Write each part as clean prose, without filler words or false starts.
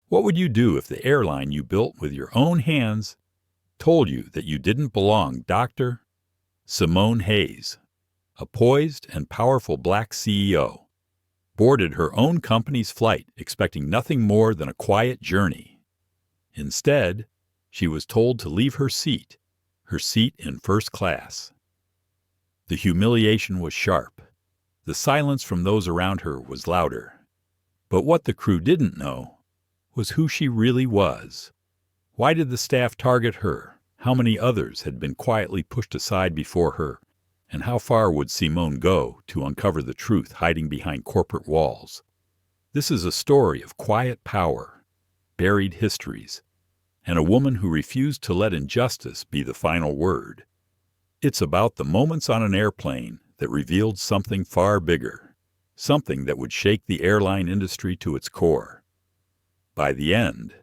What would you do if the airline you built with your own hands told you that you didn't belong? Dr. Simone Hayes, a poised and powerful black CEO, boarded her own company's flight expecting nothing more than a quiet journey. Instead, she was told to leave her seat in first class. The humiliation was sharp. The silence from those around her was louder. But what the crew didn't know was who she really was. Why did the staff target her? How many others had been quietly pushed aside before her? And how far would Simone go to uncover the truth hiding behind corporate walls? This is a story of quiet power, buried histories, and a woman who refused to let injustice be the final word. It's about the moments on an airplane that revealed something far bigger, something that would shake the airline industry to its core. By the end,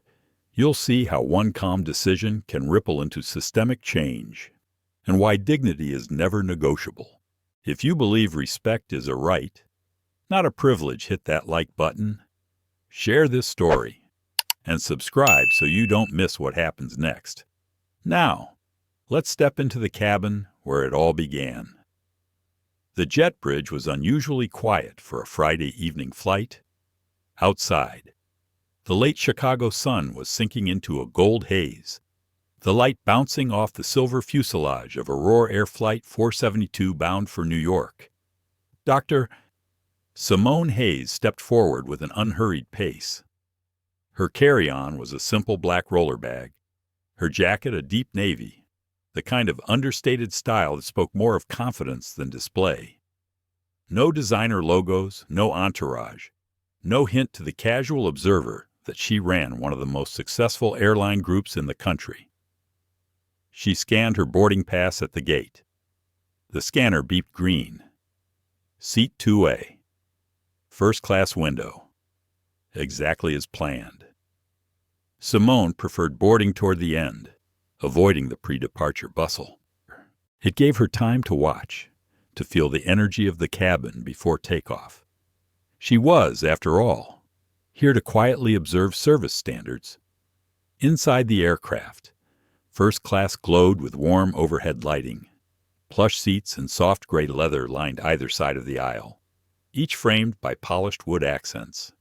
you'll see how one calm decision can ripple into systemic change, and why dignity is never negotiable. If you believe respect is a right, not a privilege, hit that like button, share this story, and subscribe so you don't miss what happens next. Now, let's step into the cabin where it all began. The jet bridge was unusually quiet for a Friday evening flight. Outside, the late Chicago sun was sinking into a gold haze, the light bouncing off the silver fuselage of Aurora Air Flight 472 bound for New York. Dr. Simone Hayes stepped forward with an unhurried pace. Her carry-on was a simple black roller bag, her jacket a deep navy, the kind of understated style that spoke more of confidence than display. No designer logos, no entourage, no hint to the casual observer that she ran one of the most successful airline groups in the country. She scanned her boarding pass at the gate. The scanner beeped green. Seat 2A. First class window. Exactly as planned. Simone preferred boarding toward the end, avoiding the pre-departure bustle. It gave her time to watch, to feel the energy of the cabin before takeoff. She was, after all, here to quietly observe service standards. Inside the aircraft, first class glowed with warm overhead lighting. Plush seats and soft gray leather lined either side of the aisle, each framed by polished wood accents.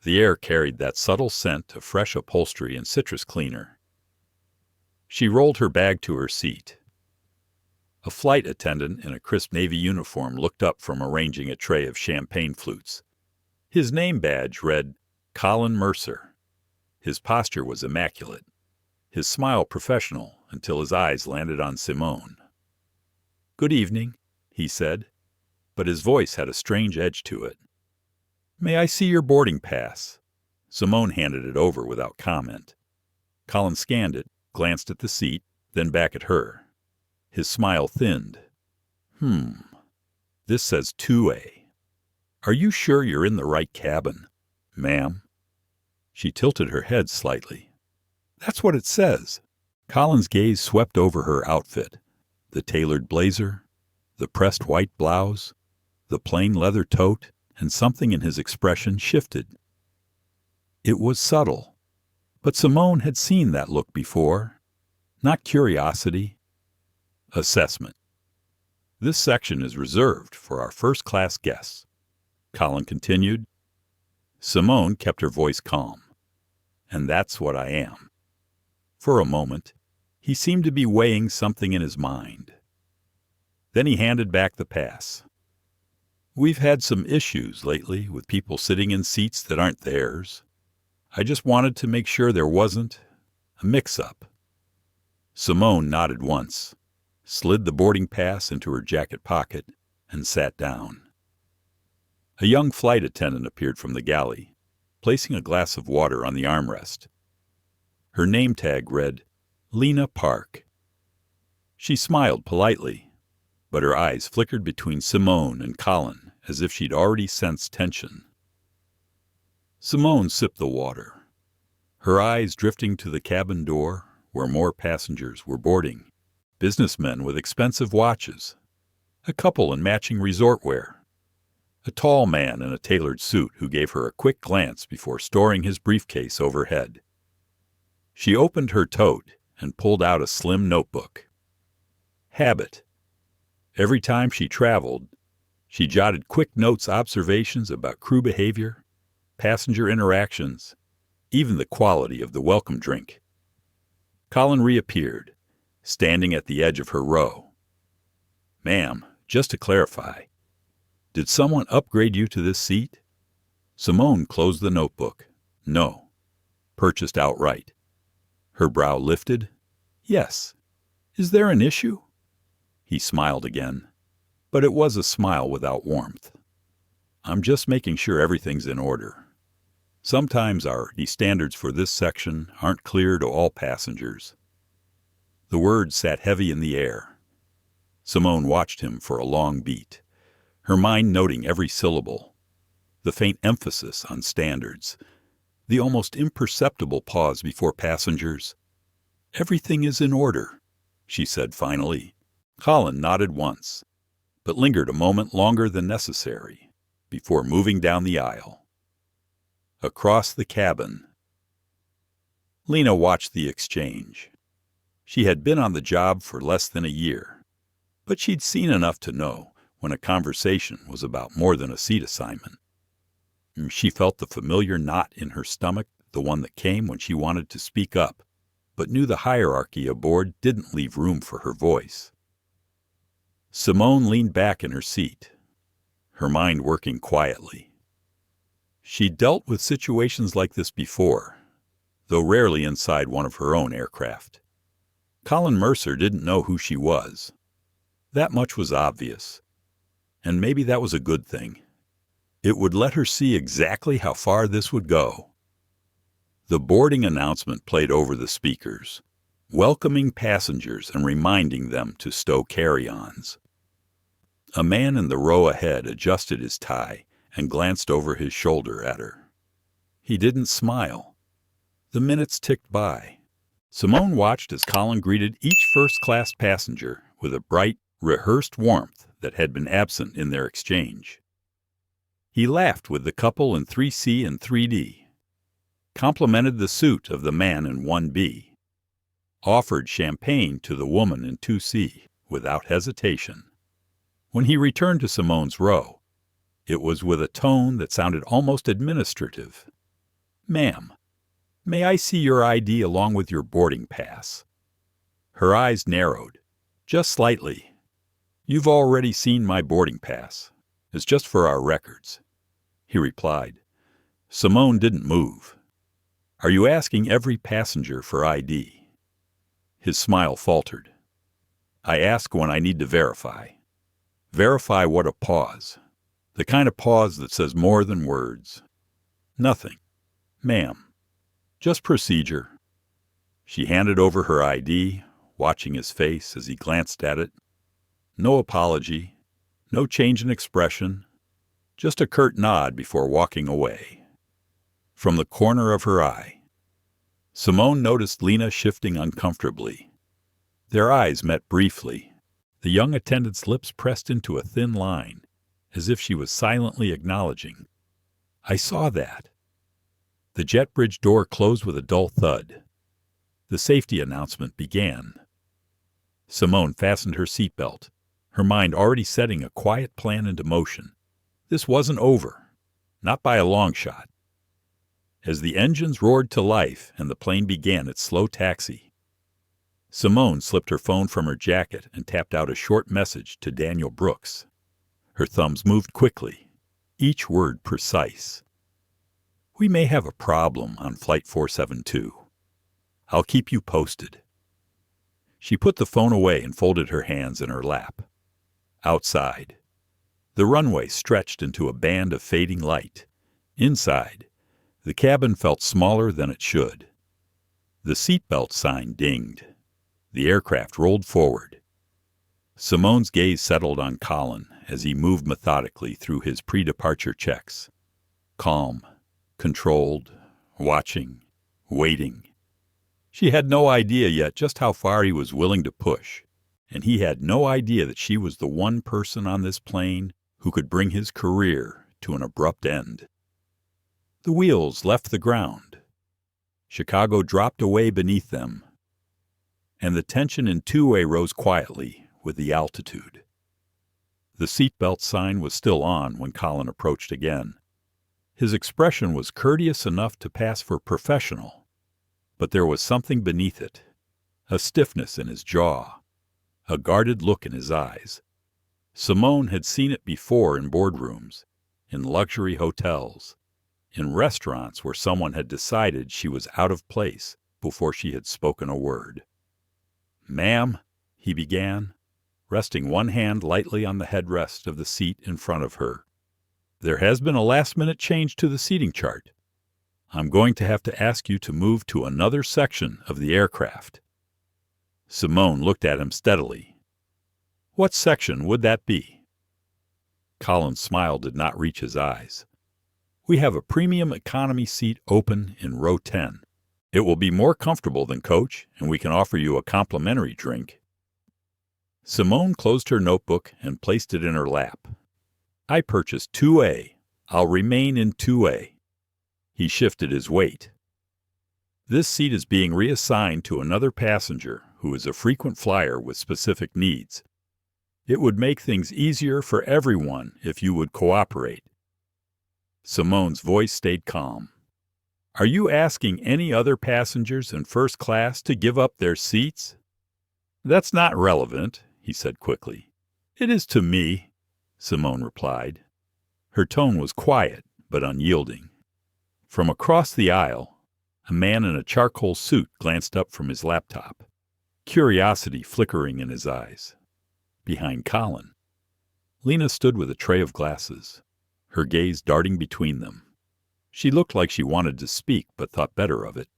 The air carried that subtle scent of fresh upholstery and citrus cleaner. She rolled her bag to her seat. A flight attendant in a crisp navy uniform looked up from arranging a tray of champagne flutes. His name badge read Colin Mercer. His posture was immaculate, his smile professional until his eyes landed on Simone. "Good evening," he said, but his voice had a strange edge to it. "May I see your boarding pass?" Simone handed it over without comment. Colin scanned it, glanced at the seat, then back at her. His smile thinned. This says 2A. Are you sure you're in the right cabin, ma'am?" She tilted her head slightly. "That's what it says." Colin's gaze swept over her outfit, the tailored blazer, the pressed white blouse, the plain leather tote, and something in his expression shifted. It was subtle, but Simone had seen that look before. Not curiosity, assessment. "This section is reserved for our first-class guests," Colin continued. Simone kept her voice calm. "And that's what I am." For a moment, he seemed to be weighing something in his mind. Then he handed back the pass. "We've had some issues lately with people sitting in seats that aren't theirs. I just wanted to make sure there wasn't a mix-up." Simone nodded once, slid the boarding pass into her jacket pocket, and sat down. A young flight attendant appeared from the galley, placing a glass of water on the armrest. Her name tag read, Lena Park. She smiled politely, but her eyes flickered between Simone and Colin as if she'd already sensed tension. Simone sipped the water, her eyes drifting to the cabin door where more passengers were boarding, businessmen with expensive watches, a couple in matching resort wear. a tall man in a tailored suit who gave her a quick glance before storing his briefcase overhead. She opened her tote and pulled out a slim notebook. Habit. Every time she traveled, she jotted quick notes, observations about crew behavior, passenger interactions, even the quality of the welcome drink. Colin reappeared, standing at the edge of her row. "Ma'am, just to clarify, did someone upgrade you to this seat?" Simone closed the notebook. "No. Purchased outright." Her brow lifted. "Yes. Is there an issue?" He smiled again, but it was a smile without warmth. "I'm just making sure everything's in order. Sometimes our standards for this section aren't clear to all passengers." The words sat heavy in the air. Simone watched him for a long beat, her mind noting every syllable, the faint emphasis on standards, the almost imperceptible pause before passengers. "Everything is in order," she said finally. Colin nodded once, but lingered a moment longer than necessary before moving down the aisle. Across the cabin, Lena watched the exchange. She had been on the job for less than a year, but she'd seen enough to know when a conversation was about more than a seat assignment. She felt the familiar knot in her stomach, the one that came when she wanted to speak up, but knew the hierarchy aboard didn't leave room for her voice. Simone leaned back in her seat, her mind working quietly. She'd dealt with situations like this before, though rarely inside one of her own aircraft. Colin Mercer didn't know who she was. That much was obvious, and maybe that was a good thing. It would let her see exactly how far this would go. The boarding announcement played over the speakers, welcoming passengers and reminding them to stow carry-ons. A man in the row ahead adjusted his tie and glanced over his shoulder at her. He didn't smile. The minutes ticked by. Simone watched as Colin greeted each first-class passenger with a bright, rehearsed warmth that had been absent in their exchange. He laughed with the couple in 3C and 3D, complimented the suit of the man in 1B, offered champagne to the woman in 2C without hesitation. When he returned to Simone's row, it was with a tone that sounded almost administrative. "Ma'am, may I see your ID along with your boarding pass?" Her eyes narrowed, just slightly. "You've already seen my boarding pass. It's just for our records," he replied. Simone didn't move. "Are you asking every passenger for ID?" His smile faltered. "I ask when I need to verify. Verify what a pause. The kind of pause that says more than words. Nothing, ma'am. Just procedure." She handed over her ID, watching his face as he glanced at it. No apology, no change in expression, just a curt nod before walking away. From the corner of her eye, Simone noticed Lena shifting uncomfortably. Their eyes met briefly. The young attendant's lips pressed into a thin line, as if she was silently acknowledging, "I saw that." The jet bridge door closed with a dull thud. The safety announcement began. Simone fastened her seatbelt, her mind already setting a quiet plan into motion. This wasn't over, not by a long shot. As the engines roared to life and the plane began its slow taxi, Simone slipped her phone from her jacket and tapped out a short message to Daniel Brooks. Her thumbs moved quickly, each word precise. "We may have a problem on Flight 472. I'll keep you posted." She put the phone away and folded her hands in her lap. Outside, the runway stretched into a band of fading light. Inside, the cabin felt smaller than it should. The seatbelt sign dinged. The aircraft rolled forward. Simone's gaze settled on Colin as he moved methodically through his pre-departure checks. Calm, controlled, watching, waiting. She had no idea yet just how far he was willing to push, and he had no idea that she was the one person on this plane who could bring his career to an abrupt end. The wheels left the ground. Chicago dropped away beneath them, and the tension in two-way rose quietly with the altitude. The seatbelt sign was still on when Colin approached again. His expression was courteous enough to pass for professional, but there was something beneath it, a stiffness in his jaw, a guarded look in his eyes. Simone had seen it before in boardrooms, in luxury hotels, in restaurants where someone had decided she was out of place before she had spoken a word. "Ma'am," he began, resting one hand lightly on the headrest of the seat in front of her. "There has been a last-minute change to the seating chart. I'm going to have to ask you to move to another section of the aircraft." Simone looked at him steadily. "What section would that be?" Colin's smile did not reach his eyes. "We have a premium economy seat open in row 10. It will be more comfortable than coach, and we can offer you a complimentary drink." Simone closed her notebook and placed it in her lap. "I purchased 2A. I'll remain in 2A. He shifted his weight. "This seat is being reassigned to another passenger who is a frequent flyer with specific needs. It would make things easier for everyone if you would cooperate." Simone's voice stayed calm. "Are you asking any other passengers in first class to give up their seats?" "That's not relevant," he said quickly. "It is to me," Simone replied. Her tone was quiet but unyielding. From across the aisle, a man in a charcoal suit glanced up from his laptop, curiosity flickering in his eyes. Behind Colin, Lena stood with a tray of glasses, her gaze darting between them. She looked like she wanted to speak but thought better of it.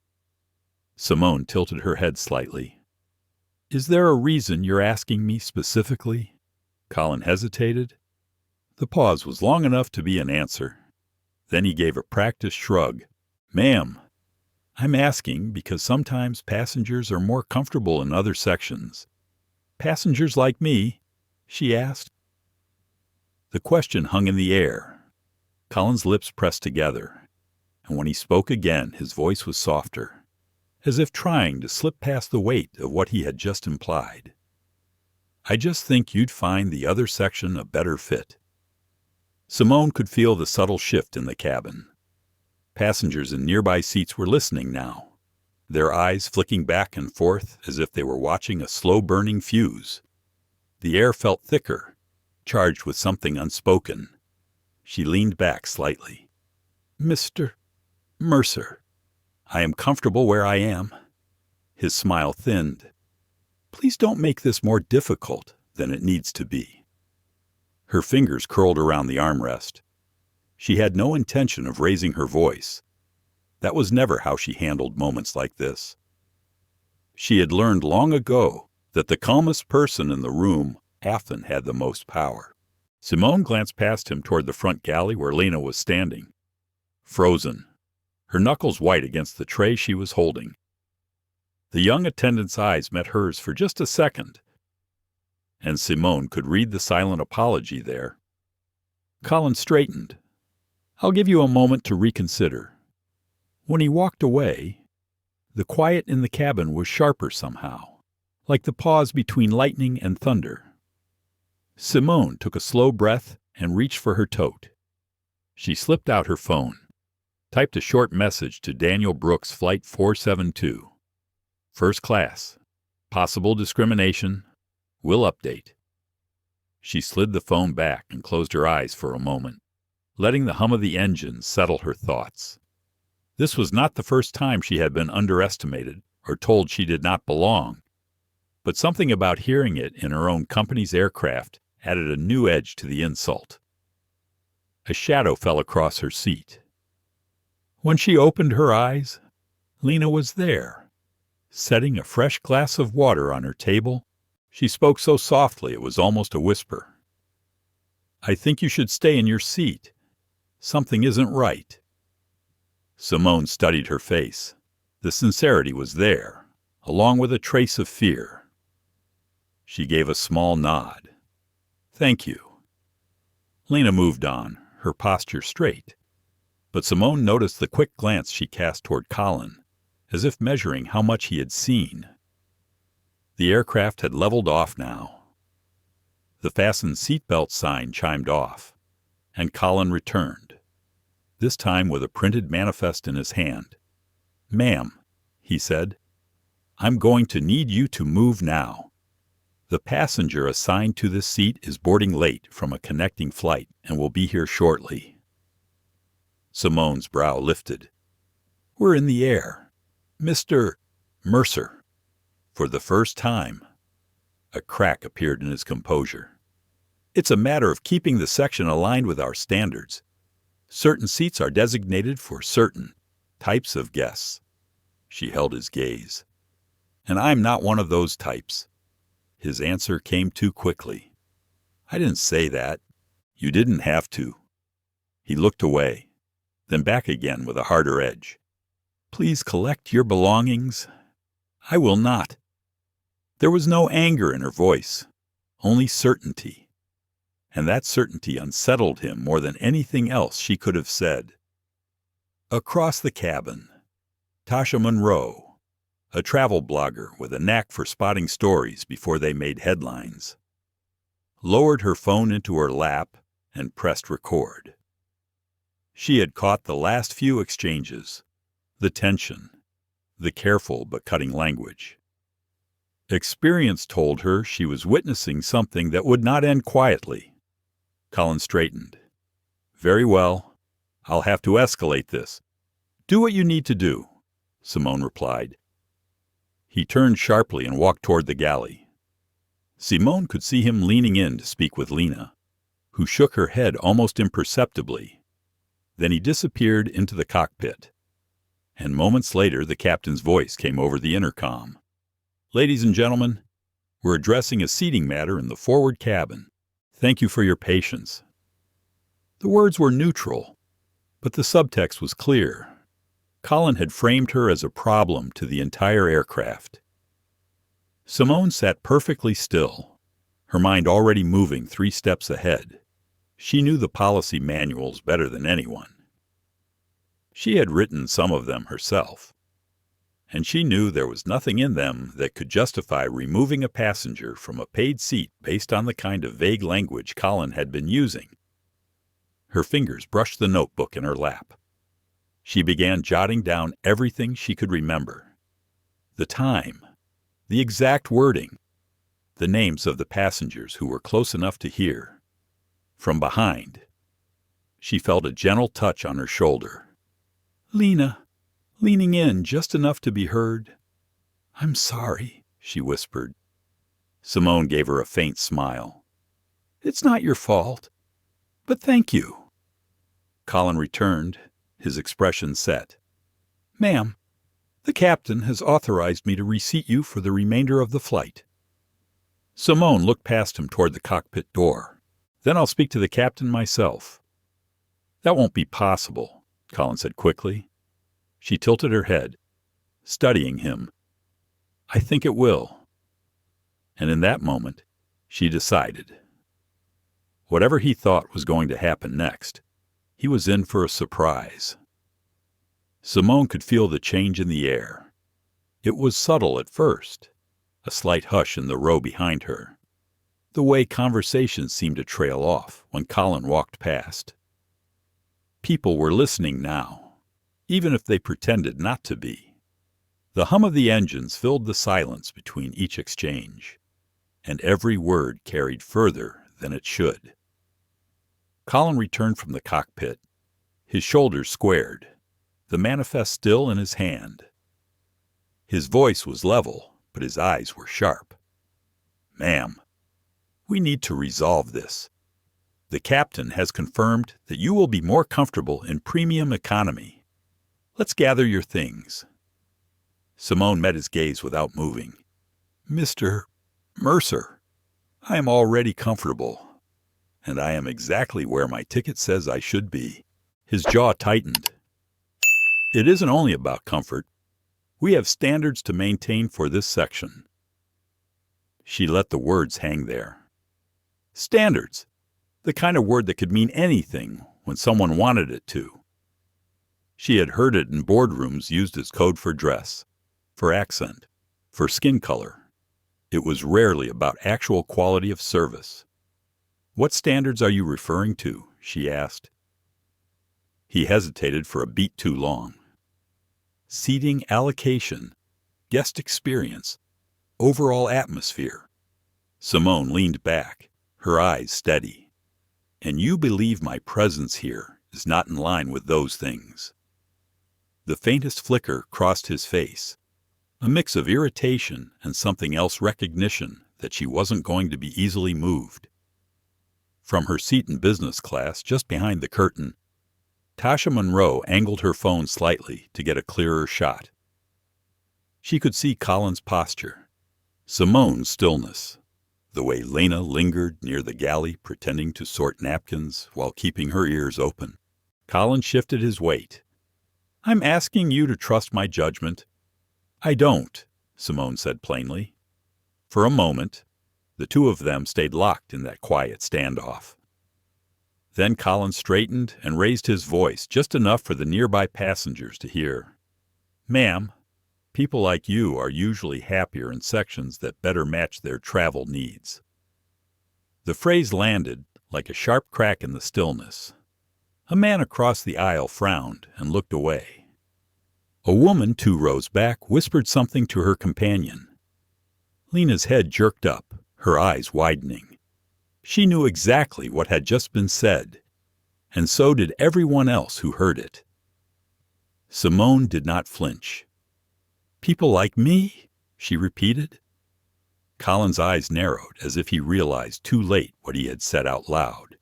Simone tilted her head slightly. "Is there a reason you're asking me specifically?" Colin hesitated. The pause was long enough to be an answer. Then he gave a practiced shrug. "Ma'am, I'm asking because sometimes passengers are more comfortable in other sections." "Passengers like me?" she asked. The question hung in the air. Colin's lips pressed together, and when he spoke again, his voice was softer, as if trying to slip past the weight of what he had just implied. "I just think you'd find the other section a better fit." Simone could feel the subtle shift in the cabin. Passengers in nearby seats were listening now, their eyes flicking back and forth as if they were watching a slow-burning fuse. The air felt thicker, charged with something unspoken. She leaned back slightly. "Mr. Mercer, I am comfortable where I am." His smile thinned. "Please don't make this more difficult than it needs to be." Her fingers curled around the armrest. She had no intention of raising her voice. That was never how she handled moments like this. She had learned long ago that the calmest person in the room often had the most power. Simone glanced past him toward the front galley where Lena was standing, frozen, her knuckles white against the tray she was holding. The young attendant's eyes met hers for just a second, and Simone could read the silent apology there. Colin straightened. "I'll give you a moment to reconsider." When he walked away, the quiet in the cabin was sharper somehow, like the pause between lightning and thunder. Simone took a slow breath and reached for her tote. She slipped out her phone, typed a short message to Daniel Brooks, Flight 472. "First class. Possible discrimination. Will update." She slid the phone back and closed her eyes for a moment, letting the hum of the engine settle her thoughts. This was not the first time she had been underestimated or told she did not belong, but something about hearing it in her own company's aircraft added a new edge to the insult. A shadow fell across her seat. When she opened her eyes, Lena was there, setting a fresh glass of water on her table. She spoke so softly it was almost a whisper. "I think you should stay in your seat. Something isn't right." Simone studied her face. The sincerity was there, along with a trace of fear. She gave a small nod. "Thank you." Lena moved on, her posture straight. But Simone noticed the quick glance she cast toward Colin, as if measuring how much he had seen. The aircraft had leveled off now. The fastened seatbelt sign chimed off, and Colin returned, this time with a printed manifest in his hand. "Ma'am," he said, "I'm going to need you to move now. The passenger assigned to this seat is boarding late from a connecting flight and will be here shortly." Simone's brow lifted. "We're in the air. Mr. Mercer." For the first time, a crack appeared in his composure. "It's a matter of keeping the section aligned with our standards. Certain seats are designated for certain types of guests." She held his gaze. "And I'm not one of those types." His answer came too quickly. "I didn't say that. You didn't have to." He looked away, then back again with a harder edge. "Please collect your belongings." "I will not." There was no anger in her voice, only certainty. And that certainty unsettled him more than anything else she could have said. Across the cabin, Tasha Monroe, a travel blogger with a knack for spotting stories before they made headlines, lowered her phone into her lap and pressed record. She had caught the last few exchanges, the tension, the careful but cutting language. Experience told her she was witnessing something that would not end quietly. Colin straightened. "Very well. I'll have to escalate this." "Do what you need to do," Simone replied. He turned sharply and walked toward the galley. Simone could see him leaning in to speak with Lena, who shook her head almost imperceptibly. Then he disappeared into the cockpit. And moments later the captain's voice came over the intercom. "Ladies and gentlemen, we're addressing a seating matter in the forward cabin. Thank you for your patience." The words were neutral, but the subtext was clear. Colin had framed her as a problem to the entire aircraft. Simone sat perfectly still, her mind already moving 3 steps ahead. She knew the policy manuals better than anyone. She had written some of them herself, and she knew there was nothing in them that could justify removing a passenger from a paid seat based on the kind of vague language Colin had been using. Her fingers brushed the notebook in her lap. She began jotting down everything she could remember. The time, the exact wording, the names of the passengers who were close enough to hear. From behind, she felt a gentle touch on her shoulder. "Lena," leaning in just enough to be heard. "I'm sorry," she whispered. Simone gave her a faint smile. "It's not your fault, but thank you." Colin returned, his expression set. "Ma'am, the captain has authorized me to reseat you for the remainder of the flight." Simone looked past him toward the cockpit door. "Then I'll speak to the captain myself." "That won't be possible," Colin said quickly. She tilted her head, studying him. "I think it will." And in that moment, she decided. Whatever he thought was going to happen next, he was in for a surprise. Simone could feel the change in the air. It was subtle at first, a slight hush in the row behind her, the way conversation seemed to trail off when Colin walked past. People were listening now, even if they pretended not to be. The hum of the engines filled the silence between each exchange, and every word carried further than it should. Colin returned from the cockpit, his shoulders squared, the manifest still in his hand. His voice was level, but his eyes were sharp. "Ma'am, we need to resolve this. The captain has confirmed that you will be more comfortable in premium economy. Let's gather your things." Simone met his gaze without moving. "Mr. Mercer, I am already comfortable, and I am exactly where my ticket says I should be." His jaw tightened. "It isn't only about comfort. We have standards to maintain for this section." She let the words hang there. "Standards? The kind of word that could mean anything when someone wanted it to. She had heard it in boardrooms used as code for dress, for accent, for skin color. It was rarely about actual quality of service. "What standards are you referring to?" she asked. He hesitated for a beat too long. "Seating allocation, guest experience, overall atmosphere." Simone leaned back, her eyes steady. "And you believe my presence here is not in line with those things." The faintest flicker crossed his face, a mix of irritation and something else, recognition that she wasn't going to be easily moved. From her seat in business class, just behind the curtain, Tasha Monroe angled her phone slightly to get a clearer shot. She could see Colin's posture, Simone's stillness, the way Lena lingered near the galley pretending to sort napkins while keeping her ears open. Colin shifted his weight. "I'm asking you to trust my judgment." "I don't," Simone said plainly. For a moment, the two of them stayed locked in that quiet standoff. Then Colin straightened and raised his voice just enough for the nearby passengers to hear. "Ma'am, people like you are usually happier in sections that better match their travel needs." The phrase landed like a sharp crack in the stillness. A man across the aisle frowned and looked away. A woman 2 rows back whispered something to her companion. Lena's head jerked up, her eyes widening. She knew exactly what had just been said, and so did everyone else who heard it. Simone did not flinch. "People like me?" she repeated. Colin's eyes narrowed as if he realized too late what he had said out loud.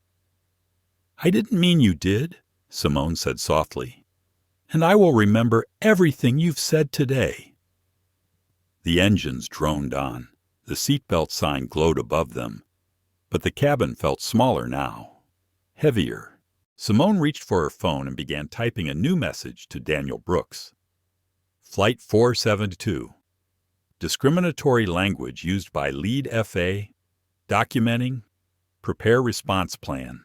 "I didn't mean you did," Simone said softly. "And I will remember everything you've said today." The engines droned on. The seatbelt sign glowed above them. But the cabin felt smaller now, heavier. Simone reached for her phone and began typing a new message to Daniel Brooks. Flight 472. Discriminatory language used by lead FA. Documenting. Prepare response plan.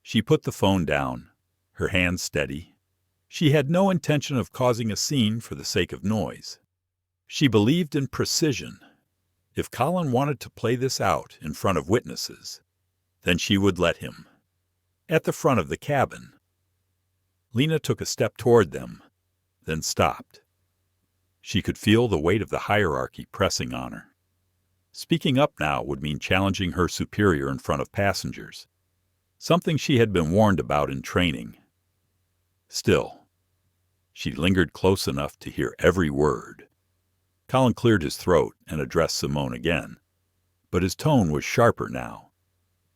She put the phone down, her hands steady. She had no intention of causing a scene for the sake of noise. She believed in precision. If Colin wanted to play this out in front of witnesses, then she would let him. At the front of the cabin, Lena took a step toward them, then stopped. She could feel the weight of the hierarchy pressing on her. Speaking up now would mean challenging her superior in front of passengers, something she had been warned about in training. Still, she lingered close enough to hear every word. Colin cleared his throat and addressed Simone again, but his tone was sharper now.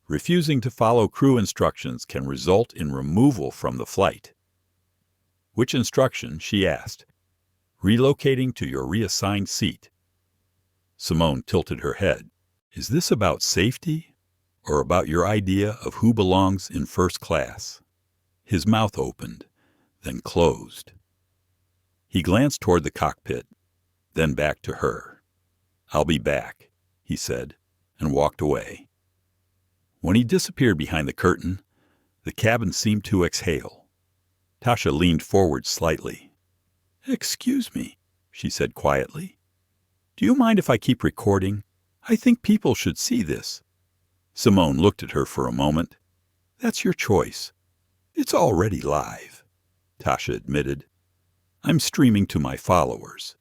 "Refusing to follow crew instructions can result in removal from the flight." "Which instruction?" she asked. "Relocating to your reassigned seat." Simone tilted her head. "Is this about safety or about your idea of who belongs in first class?" His mouth opened, then closed. He glanced toward the cockpit, then back to her. "I'll be back," he said, and walked away. When he disappeared behind the curtain, the cabin seemed to exhale. Tasha leaned forward slightly. "Excuse me," she said quietly. "Do you mind if I keep recording? I think people should see this." Simone looked at her for a moment. "That's your choice. It's already live," Tasha admitted. "I'm streaming to my followers.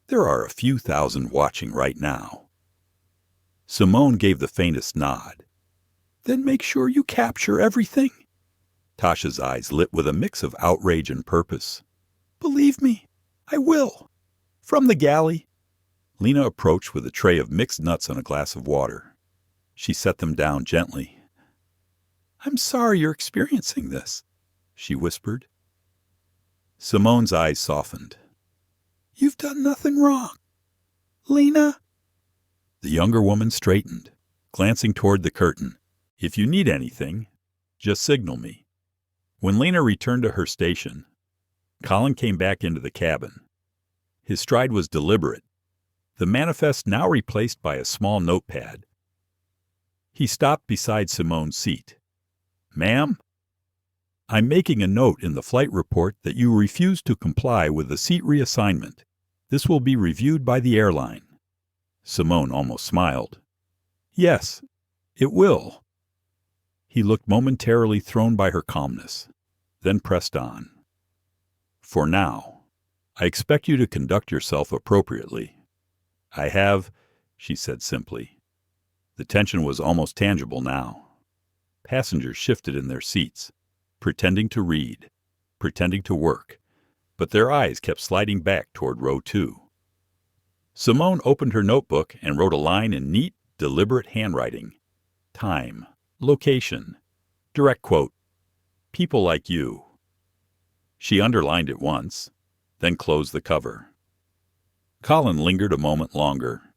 There are a few thousand watching right now." Simone gave the faintest nod. "Then make sure you capture everything." Tasha's eyes lit with a mix of outrage and purpose. "Believe me, I will." From the galley, Lena approached with a tray of mixed nuts and a glass of water. She set them down gently. "I'm sorry you're experiencing this," she whispered. Simone's eyes softened. "You've done nothing wrong. Lena?" The younger woman straightened, glancing toward the curtain. "If you need anything, just signal me." When Lena returned to her station, Colin came back into the cabin. His stride was deliberate, the manifest now replaced by a small notepad. He stopped beside Simone's seat. "Ma'am, I'm making a note in the flight report that you refused to comply with the seat reassignment. This will be reviewed by the airline." Simone almost smiled. "Yes, it will." He looked momentarily thrown by her calmness, then pressed on. "For now, I expect you to conduct yourself appropriately." "I have," she said simply. The tension was almost tangible now. Passengers shifted in their seats, pretending to read, pretending to work, but their eyes kept sliding back toward row 2. Simone opened her notebook and wrote a line in neat, deliberate handwriting. Time, location, direct quote, "People like you." She underlined it once, then closed the cover. Colin lingered a moment longer,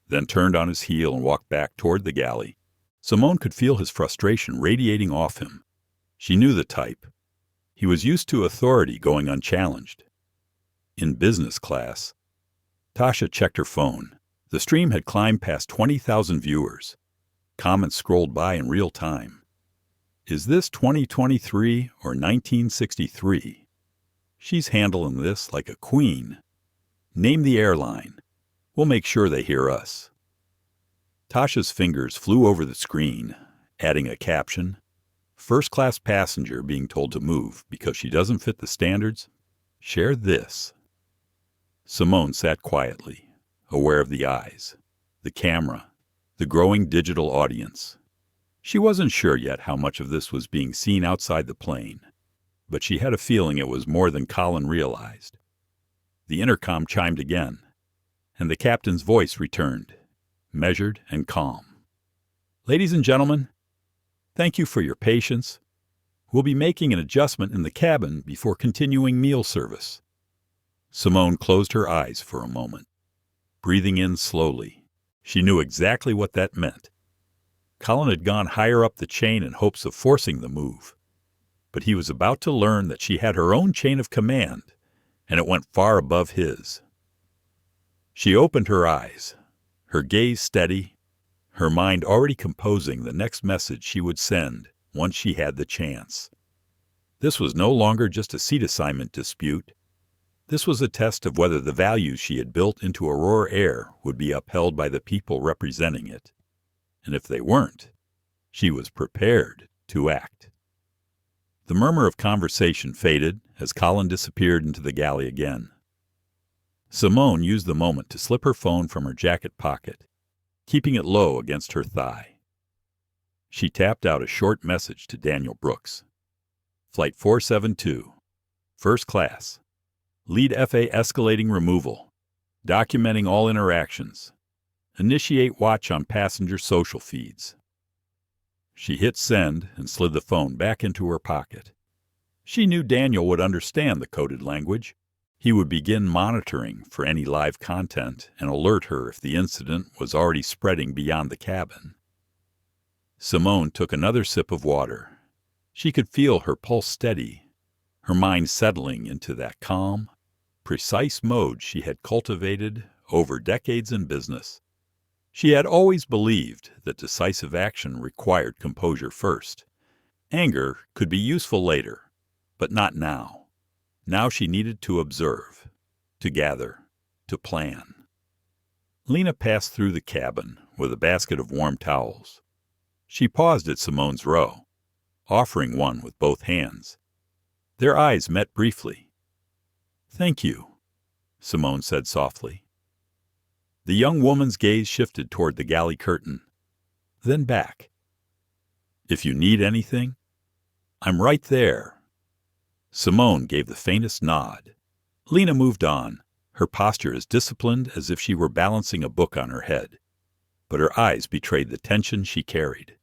then turned on his heel and walked back toward the galley. Simone could feel his frustration radiating off him. She knew the type. He was used to authority going unchallenged. In business class, Tasha checked her phone. The stream had climbed past 20,000 viewers. Comments scrolled by in real time. Is this 2023 or 1963? She's handling this like a queen. Name the airline. We'll make sure they hear us. Tasha's fingers flew over the screen, adding a caption. First-class passenger being told to move because she doesn't fit the standards. Share this. Simone sat quietly, aware of the eyes, the camera, the growing digital audience. She wasn't sure yet how much of this was being seen outside the plane, but she had a feeling it was more than Colin realized. The intercom chimed again, and the captain's voice returned, measured and calm. "Ladies and gentlemen, thank you for your patience. We'll be making an adjustment in the cabin before continuing meal service." Simone closed her eyes for a moment, breathing in slowly. She knew exactly what that meant. Colin had gone higher up the chain in hopes of forcing the move, but he was about to learn that she had her own chain of command, and it went far above his. She opened her eyes, her gaze steady, her mind already composing the next message she would send once she had the chance. This was no longer just a seat assignment dispute. This was a test of whether the values she had built into Aurora Air would be upheld by the people representing it. And if they weren't, she was prepared to act. The murmur of conversation faded as Colin disappeared into the galley again. Simone used the moment to slip her phone from her jacket pocket, keeping it low against her thigh. She tapped out a short message to Daniel Brooks. Flight 472, First Class. Lead FA escalating removal. Documenting all interactions. Initiate watch on passenger social feeds. She hit send and slid the phone back into her pocket. She knew Daniel would understand the coded language. He would begin monitoring for any live content and alert her if the incident was already spreading beyond the cabin. Simone took another sip of water. She could feel her pulse steady, her mind settling into that calm, precise mode she had cultivated over decades in business. She had always believed that decisive action required composure first. Anger could be useful later, but not now. Now she needed to observe, to gather, to plan. Lena passed through the cabin with a basket of warm towels. She paused at Simone's row, offering one with both hands. Their eyes met briefly. "Thank you," Simone said softly. The young woman's gaze shifted toward the galley curtain, then back. "If you need anything, I'm right there." Simone gave the faintest nod. Lena moved on, her posture as disciplined as if she were balancing a book on her head. But her eyes betrayed the tension she carried.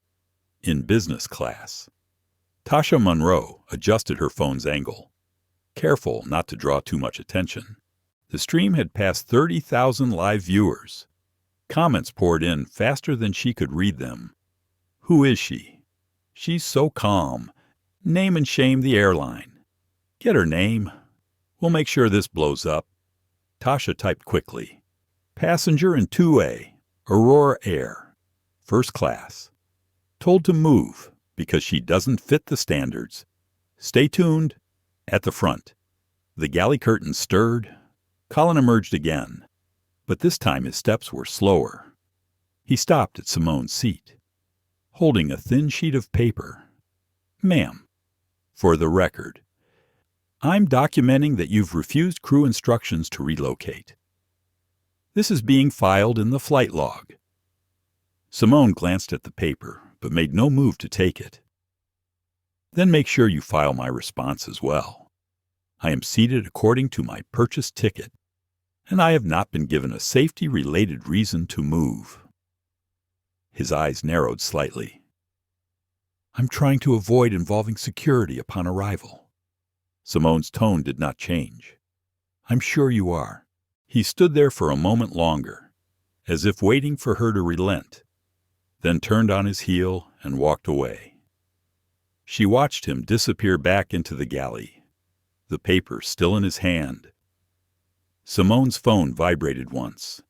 In business class. Tasha Monroe adjusted her phone's angle, careful not to draw too much attention. The stream had passed 30,000 live viewers. Comments poured in faster than she could read them. Who is she? She's so calm. Name and shame the airline. Get her name. We'll make sure this blows up. Tasha typed quickly. Passenger in 2A, Aurora Air, First Class. told to move because she doesn't fit the standards. Stay tuned. At the front, the galley curtain stirred. Colin emerged again, but this time his steps were slower. He stopped at Simone's seat, holding a thin sheet of paper. "Ma'am, for the record, I'm documenting that you've refused crew instructions to relocate. This is being filed in the flight log." Simone glanced at the paper, but made no move to take it. "Then make sure you file my response as well. I am seated according to my purchased ticket, and I have not been given a safety-related reason to move." His eyes narrowed slightly. "I'm trying to avoid involving security upon arrival." Simone's tone did not change. "I'm sure you are." He stood there for a moment longer, as if waiting for her to relent, then turned on his heel and walked away. She watched him disappear back into the galley, the paper still in his hand. Simone's phone vibrated once.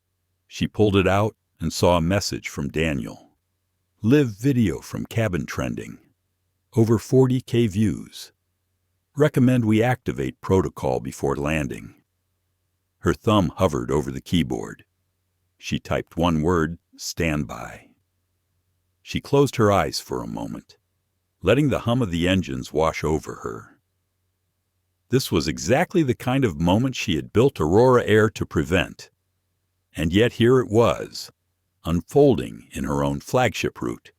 She pulled it out and saw a message from Daniel. "Live video from cabin trending. Over 40K views. Recommend we activate protocol before landing." Her thumb hovered over the keyboard. She typed one word, "standby." She closed her eyes for a moment, letting the hum of the engines wash over her. This was exactly the kind of moment she had built Aurora Air to prevent. And yet here it was, unfolding in her own flagship route.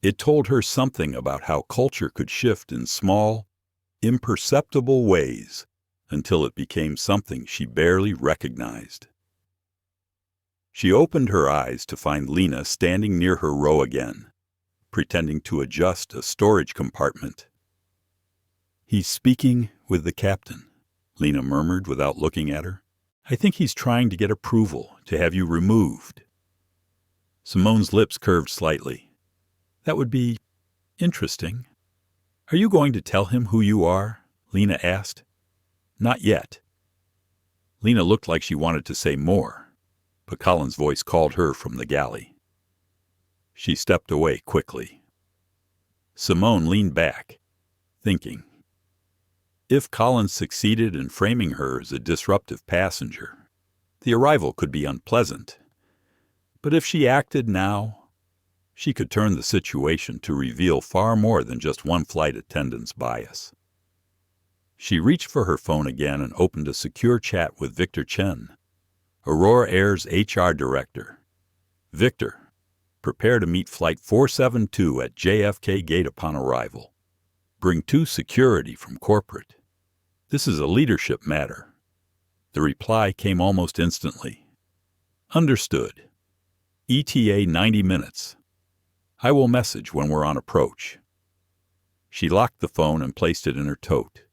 It told her something about how culture could shift in small, imperceptible ways until it became something she barely recognized. She opened her eyes to find Lena standing near her row again, pretending to adjust a storage compartment. "He's speaking with the captain," Lena murmured without looking at her. "I think he's trying to get approval to have you removed." Simone's lips curved slightly. "That would be interesting." "Are you going to tell him who you are?" Lena asked. "Not yet." Lena looked like she wanted to say more, but Colin's voice called her from the galley. She stepped away quickly. Simone leaned back, thinking. If Colin succeeded in framing her as a disruptive passenger, the arrival could be unpleasant. But if she acted now, she could turn the situation to reveal far more than just one flight attendant's bias. She reached for her phone again and opened a secure chat with Victor Chen, Aurora Air's HR director. "Victor, prepare to meet Flight 472 at JFK Gate upon arrival. Bring 2 security from corporate. This is a leadership matter." The reply came almost instantly. "Understood. ETA 90 minutes. I will message when we're on approach." She locked the phone and placed it in her tote,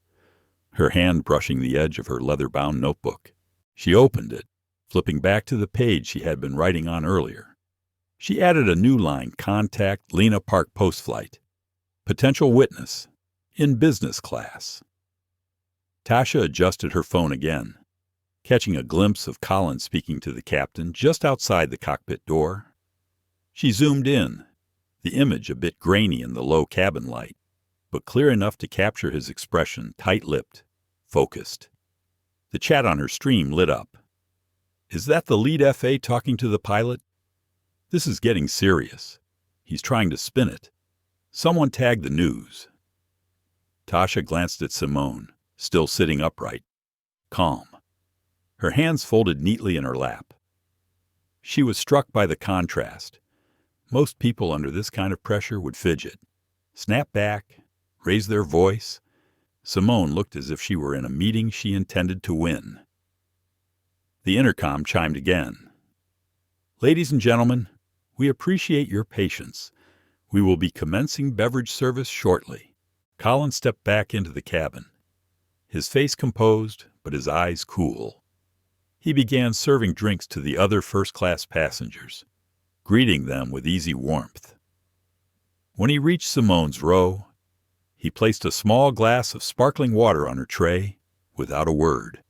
her hand brushing the edge of her leather-bound notebook. She opened it, flipping back to the page she had been writing on earlier. She added a new line, "Contact Lena Park post-flight. Potential witness. In business class." Tasha adjusted her phone again, catching a glimpse of Colin speaking to the captain just outside the cockpit door. She zoomed in, the image a bit grainy in the low cabin light, but clear enough to capture his expression, tight-lipped, focused. The chat on her stream lit up. "Is that the lead FA talking to the pilot? This is getting serious. He's trying to spin it. Someone tag the news." Tasha glanced at Simone, still sitting upright, calm, her hands folded neatly in her lap. She was struck by the contrast. Most people under this kind of pressure would fidget, snap back, raise their voice. Simone looked as if she were in a meeting she intended to win. The intercom chimed again. "Ladies and gentlemen, we appreciate your patience. We will be commencing beverage service shortly." Colin stepped back into the cabin, his face composed, but his eyes cool. He began serving drinks to the other first-class passengers, greeting them with easy warmth. When he reached Simone's row, he placed a small glass of sparkling water on her tray without a word.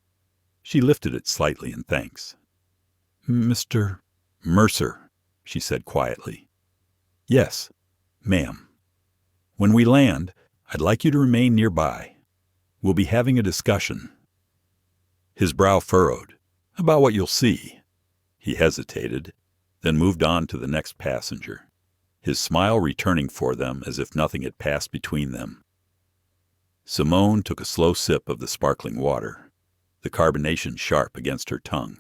She lifted it slightly in thanks. "Mr. Mercer," she said quietly. "Yes." Ma'am, when we land, I'd like you to remain nearby. We'll be having a discussion. His brow furrowed. About what you'll see. He hesitated, then moved on to the next passenger, his smile returning for them as if nothing had passed between them. Simone took a slow sip of the sparkling water, the carbonation sharp against her tongue.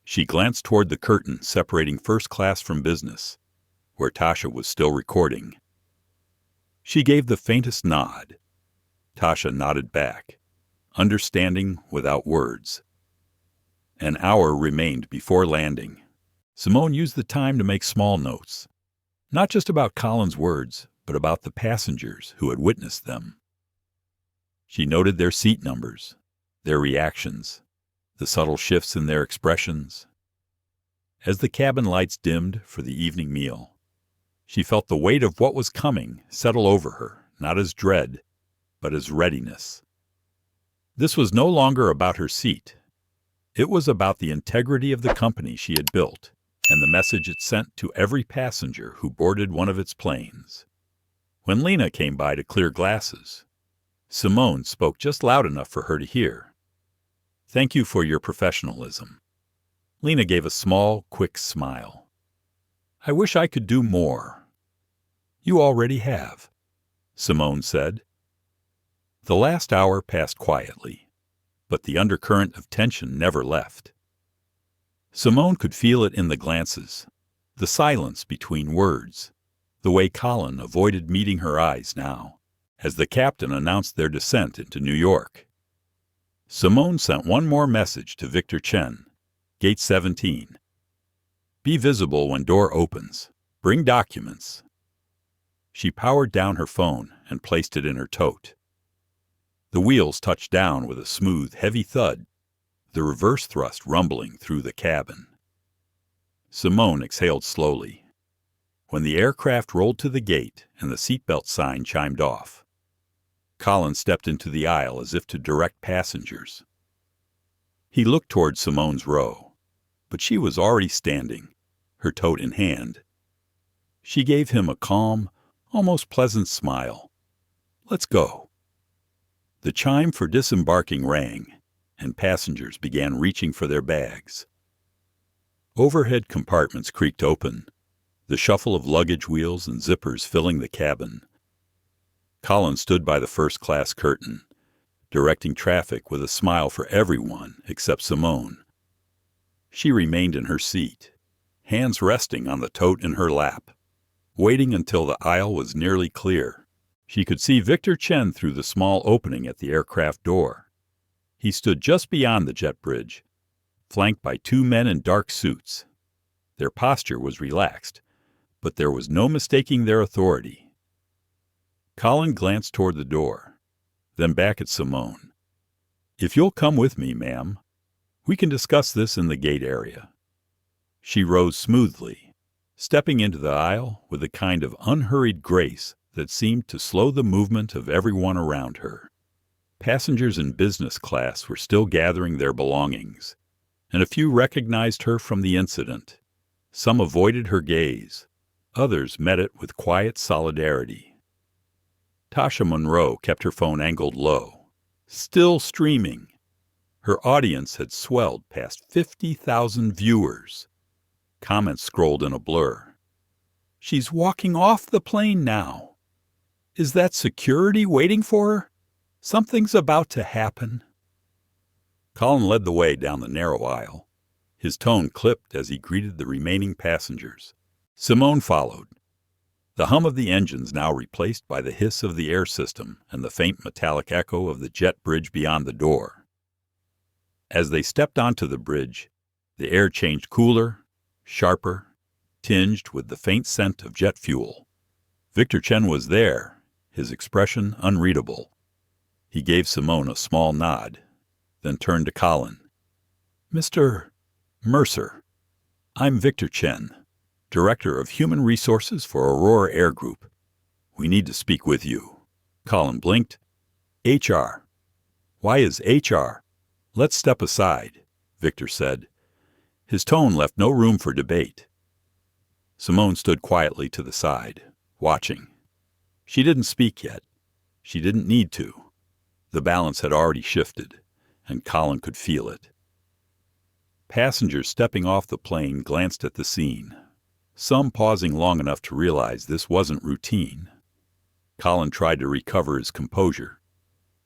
She glanced toward the curtain separating first class from business, where Tasha was still recording. She gave the faintest nod. Tasha nodded back, understanding without words. An hour remained before landing. Simone used the time to make small notes, not just about Colin's words, but about the passengers who had witnessed them. She noted their seat numbers, their reactions, the subtle shifts in their expressions. As the cabin lights dimmed for the evening meal, she felt the weight of what was coming settle over her, not as dread, but as readiness. This was no longer about her seat. It was about the integrity of the company she had built and the message it sent to every passenger who boarded one of its planes. When Lena came by to clear glasses, Simone spoke just loud enough for her to hear. "Thank you for your professionalism." Lena gave a small, quick smile. "I wish I could do more." "You already have," Simone said. The last hour passed quietly, but the undercurrent of tension never left. Simone could feel it in the glances, the silence between words, the way Colin avoided meeting her eyes now, as the captain announced their descent into New York. Simone sent one more message to Victor Chen, Gate 17. "Be visible when door opens. Bring documents." She powered down her phone and placed it in her tote. The wheels touched down with a smooth, heavy thud, the reverse thrust rumbling through the cabin. Simone exhaled slowly. When the aircraft rolled to the gate and the seatbelt sign chimed off, Colin stepped into the aisle as if to direct passengers. He looked toward Simone's row, but she was already standing, her tote in hand. She gave him a calm, almost pleasant smile. "Let's go." The chime for disembarking rang, and passengers began reaching for their bags. Overhead compartments creaked open, the shuffle of luggage wheels and zippers filling the cabin. Colin stood by the first-class curtain, directing traffic with a smile for everyone except Simone. She remained in her seat, hands resting on the tote in her lap, waiting until the aisle was nearly clear. She could see Victor Chen through the small opening at the aircraft door. He stood just beyond the jet bridge, flanked by two men in dark suits. Their posture was relaxed, but there was no mistaking their authority. Colin glanced toward the door, then back at Simone. "If you'll come with me, ma'am, we can discuss this in the gate area." She rose smoothly, stepping into the aisle with a kind of unhurried grace that seemed to slow the movement of everyone around her. Passengers in business class were still gathering their belongings, and a few recognized her from the incident. Some avoided her gaze. Others met it with quiet solidarity. Tasha Monroe kept her phone angled low, still streaming. Her audience had swelled past 50,000 viewers. Comments scrolled in a blur. "She's walking off the plane now. Is that security waiting for her? Something's about to happen." Colin led the way down the narrow aisle. His tone clipped as he greeted the remaining passengers. Simone followed, the hum of the engines now replaced by the hiss of the air system and the faint metallic echo of the jet bridge beyond the door. As they stepped onto the bridge, the air changed cooler, sharper, tinged with the faint scent of jet fuel. Victor Chen was there, his expression unreadable. He gave Simone a small nod, then turned to Colin. "Mr. Mercer, I'm Victor Chen, Director of Human Resources for Aurora Air Group. We need to speak with you." Colin blinked. "HR. Why is HR?" "Let's step aside," Victor said. His tone left no room for debate. Simone stood quietly to the side, watching. She didn't speak yet. She didn't need to. The balance had already shifted, and Colin could feel it. Passengers stepping off the plane glanced at the scene, some pausing long enough to realize this wasn't routine. Colin tried to recover his composure.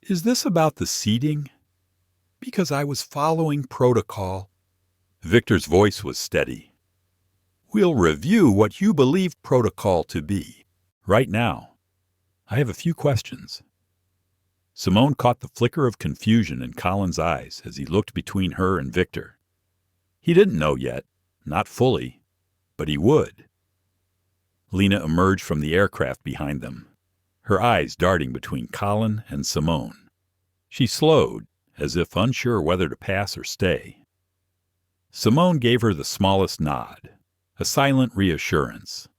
"Is this about the seating?" "Because I was following protocol." Victor's voice was steady. "We'll review what you believe protocol to be. Right now, I have a few questions." Simone caught the flicker of confusion in Colin's eyes as he looked between her and Victor. He didn't know yet, not fully, but he would. Lena emerged from the aircraft behind them, her eyes darting between Colin and Simone. She slowed, as if unsure whether to pass or stay. Simone gave her the smallest nod, a silent reassurance.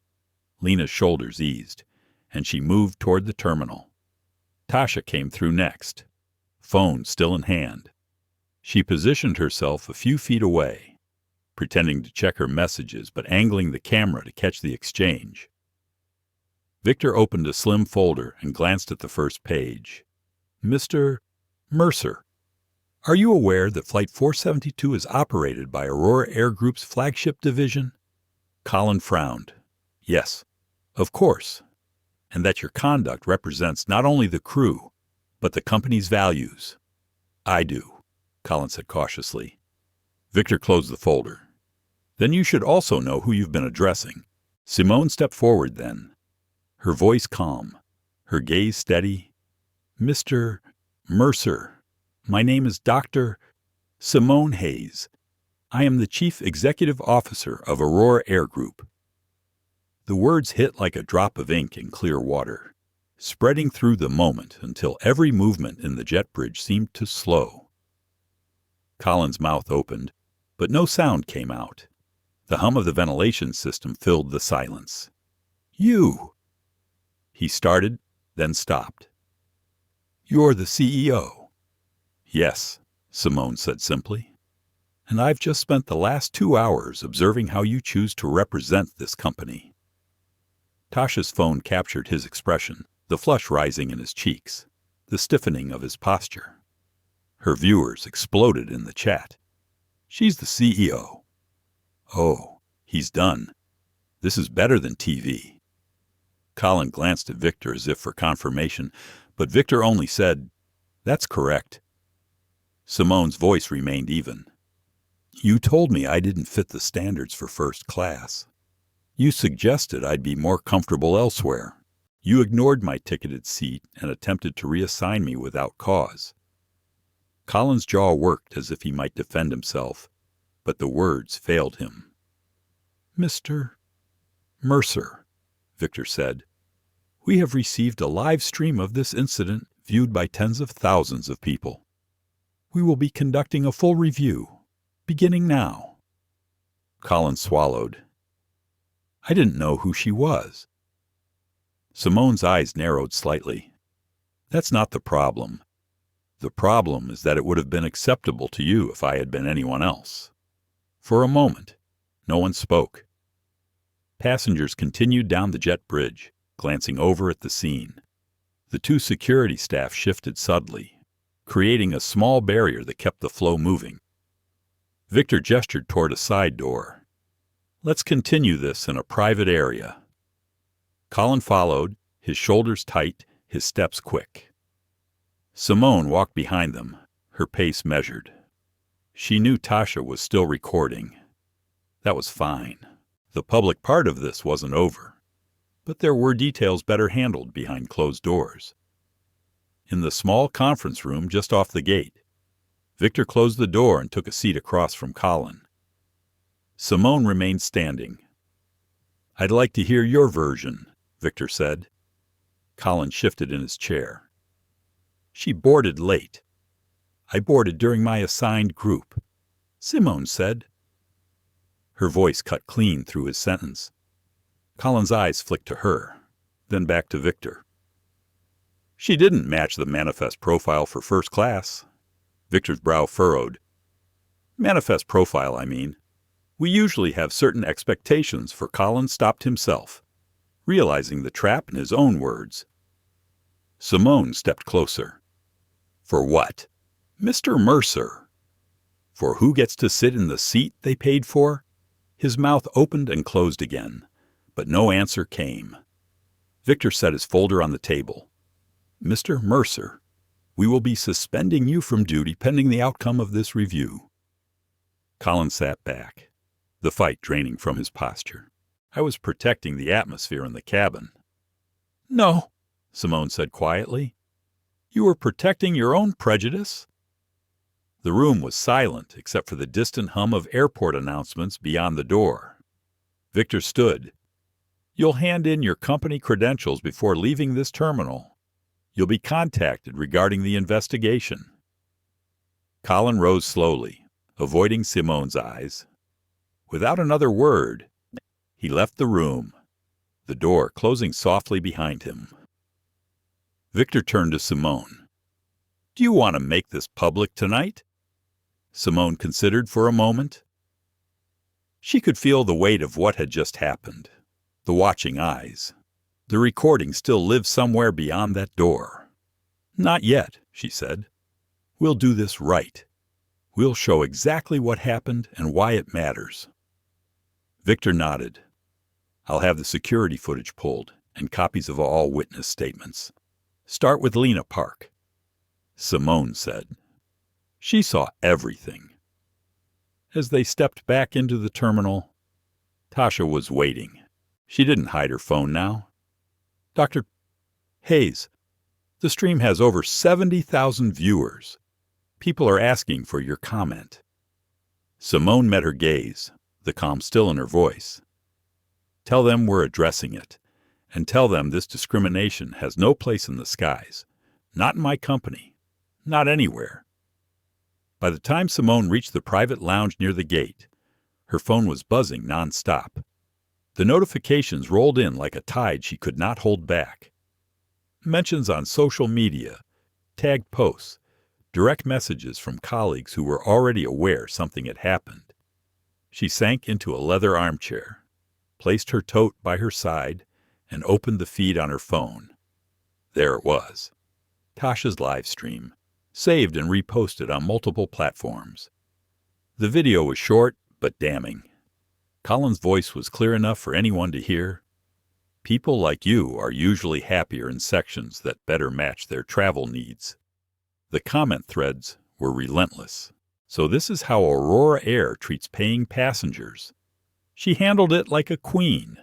Lena's shoulders eased, and she moved toward the terminal. Tasha came through next, phone still in hand. She positioned herself a few feet away, pretending to check her messages but angling the camera to catch the exchange. Victor opened a slim folder and glanced at the first page. "Mr. Mercer, are you aware that Flight 472 is operated by Aurora Air Group's flagship division?" Colin frowned. "Yes, of course. And that your conduct represents not only the crew, but the company's values." "I do," Colin said cautiously. Victor closed the folder. "Then you should also know who you've been addressing." Simone stepped forward then, her voice calm, her gaze steady. "Mr. Mercer, my name is Dr. Simone Hayes. I am the Chief Executive Officer of Aurora Air Group." The words hit like a drop of ink in clear water, spreading through the moment until every movement in the jet bridge seemed to slow. Colin's mouth opened, but no sound came out. The hum of the ventilation system filled the silence. "You," he started, then stopped. "You're the CEO." "Yes," Simone said simply. "And I've just spent the last 2 hours observing how you choose to represent this company." Tasha's phone captured his expression, the flush rising in his cheeks, the stiffening of his posture. Her viewers exploded in the chat. "She's the CEO. Oh, he's done. This is better than TV." Colin glanced at Victor as if for confirmation, but Victor only said, "That's correct." Simone's voice remained even. "You told me I didn't fit the standards for first class. You suggested I'd be more comfortable elsewhere. You ignored my ticketed seat and attempted to reassign me without cause." Colin's jaw worked as if he might defend himself, but the words failed him. "Mr. Mercer," Victor said, "we have received a live stream of this incident viewed by tens of thousands of people. We will be conducting a full review, beginning now." Colin swallowed. "I didn't know who she was." Simone's eyes narrowed slightly. "That's not the problem. The problem is that it would have been acceptable to you if I had been anyone else." For a moment, no one spoke. Passengers continued down the jet bridge, glancing over at the scene. The 2 security staff shifted subtly, creating a small barrier that kept the flow moving. Victor gestured toward a side door. "Let's continue this in a private area." Colin followed, his shoulders tight, his steps quick. Simone walked behind them, her pace measured. She knew Tasha was still recording. That was fine. The public part of this wasn't over. But there were details better handled behind closed doors. In the small conference room just off the gate, Victor closed the door and took a seat across from Colin. Simone remained standing. "I'd like to hear your version," Victor said. Colin shifted in his chair. "She boarded late. I boarded during my assigned group," Simone said. Her voice cut clean through his sentence. Colin's eyes flicked to her, then back to Victor. "She didn't match the manifest profile for first class." Victor's brow furrowed. "Manifest profile, I mean. We usually have certain expectations for." Colin stopped himself. realizing the trap in his own words. Simone stepped closer. For what? Mr. Mercer. For who gets to sit in the seat they paid for? His mouth opened and closed again, but no answer came. Victor set his folder on the table. Mr. Mercer, we will be suspending you from duty pending the outcome of this review. Colin sat back, the fight draining from his posture. I was protecting the atmosphere in the cabin. No, Simone said quietly. You were protecting your own prejudice. The room was silent except for the distant hum of airport announcements beyond the door. Victor stood. You'll hand in your company credentials before leaving this terminal. You'll be contacted regarding the investigation. Colin rose slowly, avoiding Simone's eyes. Without another word, he left the room, the door closing softly behind him. Victor turned to Simone. Do you want to make this public tonight? Simone considered for a moment. She could feel the weight of what had just happened, the watching eyes. The recording still lived somewhere beyond that door. Not yet, she said. We'll do this right. We'll show exactly what happened and why it matters. Victor nodded. I'll have the security footage pulled and copies of all witness statements. Start with Lena Park. Simone said. She saw everything. As they stepped back into the terminal, Tasha was waiting. She didn't hide her phone now. Dr. Hayes, the stream has over 70,000 viewers. People are asking for your comment. Simone met her gaze, the calm still in her voice. Tell them we're addressing it, and tell them this discrimination has no place in the skies. Not in my company. Not anywhere. By the time Simone reached the private lounge near the gate, her phone was buzzing nonstop. The notifications rolled in like a tide she could not hold back. Mentions on social media, tagged posts, direct messages from colleagues who were already aware something had happened. She sank into a leather armchair, placed her tote by her side, and opened the feed on her phone. There it was. Tasha's live stream, saved and reposted on multiple platforms. The video was short but damning. Colin's voice was clear enough for anyone to hear. People like you are usually happier in sections that better match their travel needs. The comment threads were relentless. So this is how Aurora Air treats paying passengers. She handled it like a queen.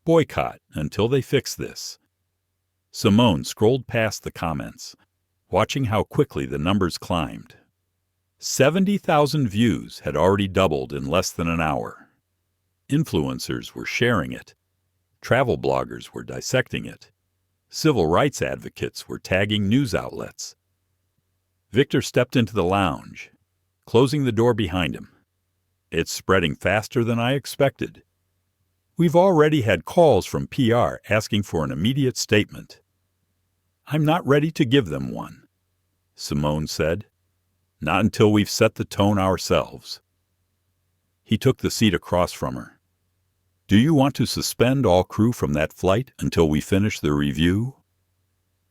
Boycott until they fix this. Simone scrolled past the comments, watching how quickly the numbers climbed. 70,000 views had already doubled in less than an hour. Influencers were sharing it. Travel bloggers were dissecting it. Civil rights advocates were tagging news outlets. Victor stepped into the lounge, closing the door behind him. It's spreading faster than I expected. We've already had calls from PR asking for an immediate statement. I'm not ready to give them one, Simone said. Not until we've set the tone ourselves. He took the seat across from her. Do you want to suspend all crew from that flight until we finish the review?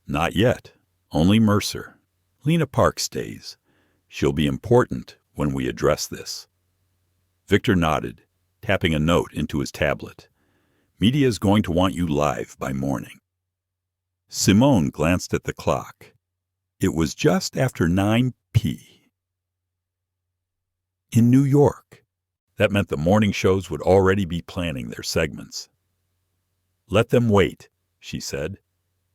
Not yet. Only Mercer. Lena Park stays. She'll be important when we address this. Victor nodded, tapping a note into his tablet. Media's going to want you live by morning. Simone glanced at the clock. It was just after 9 p. In New York. That meant the morning shows would already be planning their segments. Let them wait, she said.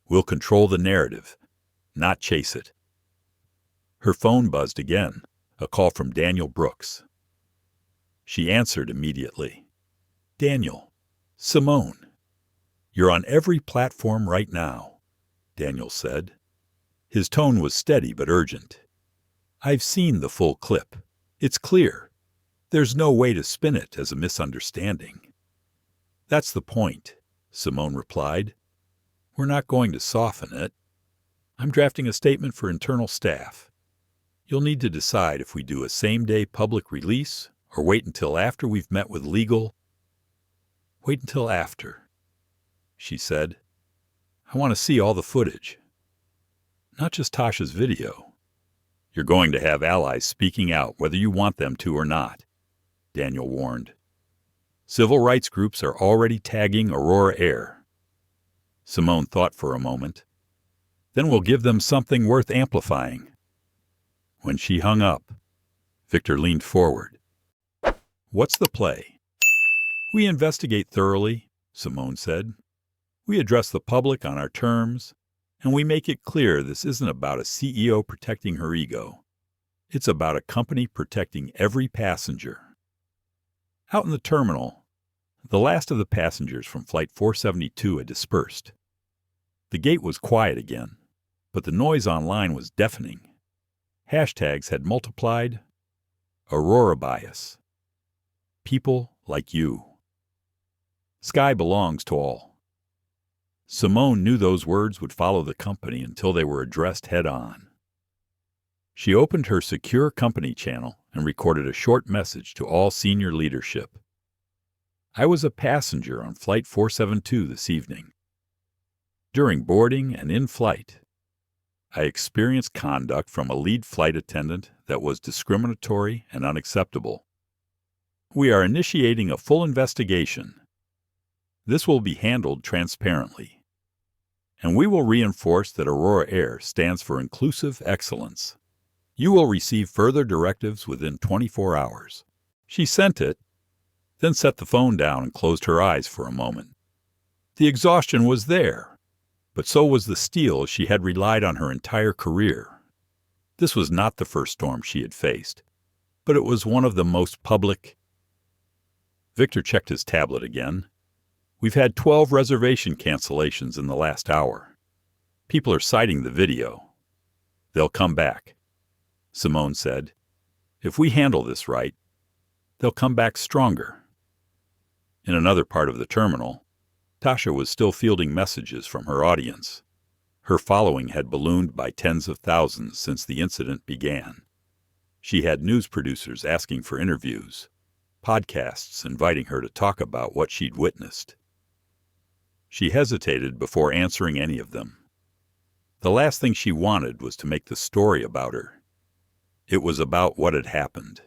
We'll control the narrative, not chase it. Her phone buzzed again, a call from Daniel Brooks. She answered immediately. Daniel, Simone. You're on every platform right now, Daniel said. His tone was steady but urgent. I've seen the full clip. It's clear. There's no way to spin it as a misunderstanding. That's the point, Simone replied. We're not going to soften it. I'm drafting a statement for internal staff. You'll need to decide if we do a same-day public release or wait until after we've met with legal. Wait until after. she said. "I want to see all the footage. Not just Tasha's video. You're going to have allies speaking out whether you want them to or not," Daniel warned. "Civil rights groups are already tagging Aurora Air." Simone thought for a moment. "Then we'll give them something worth amplifying." When she hung up, Victor leaned forward. "What's the play?" "We investigate thoroughly," Simone said. "We address the public on our terms, and we make it clear this isn't about a CEO protecting her ego. It's about a company protecting every passenger." Out in the terminal, the last of the passengers from Flight 472 had dispersed. The gate was quiet again, but the noise online was deafening. Hashtags had multiplied. Aurora bias. People like you. Sky belongs to all. Simone knew those words would follow the company until they were addressed head-on. She opened her secure company channel and recorded a short message to all senior leadership. "I was a passenger on Flight 472 this evening. During boarding and in flight, I experienced conduct from a lead flight attendant that was discriminatory and unacceptable. We are initiating a full investigation. This will be handled transparently. And we will reinforce that Aurora Air stands for inclusive excellence. You will receive further directives within 24 hours. She sent it, then set the phone down and closed her eyes for a moment. The exhaustion was there, but so was the steel she had relied on her entire career. This was not the first storm she had faced, but it was one of the most public. Victor checked his tablet again. "We've had 12 reservation cancellations in the last hour. People are citing the video. They'll come back," Simone said. "If we handle this right, they'll come back stronger." In another part of the terminal, Tasha was still fielding messages from her audience. Her following had ballooned by tens of thousands since the incident began. She had news producers asking for interviews, podcasts inviting her to talk about what she'd witnessed. She hesitated before answering any of them. The last thing she wanted was to make the story about her. It was about what had happened,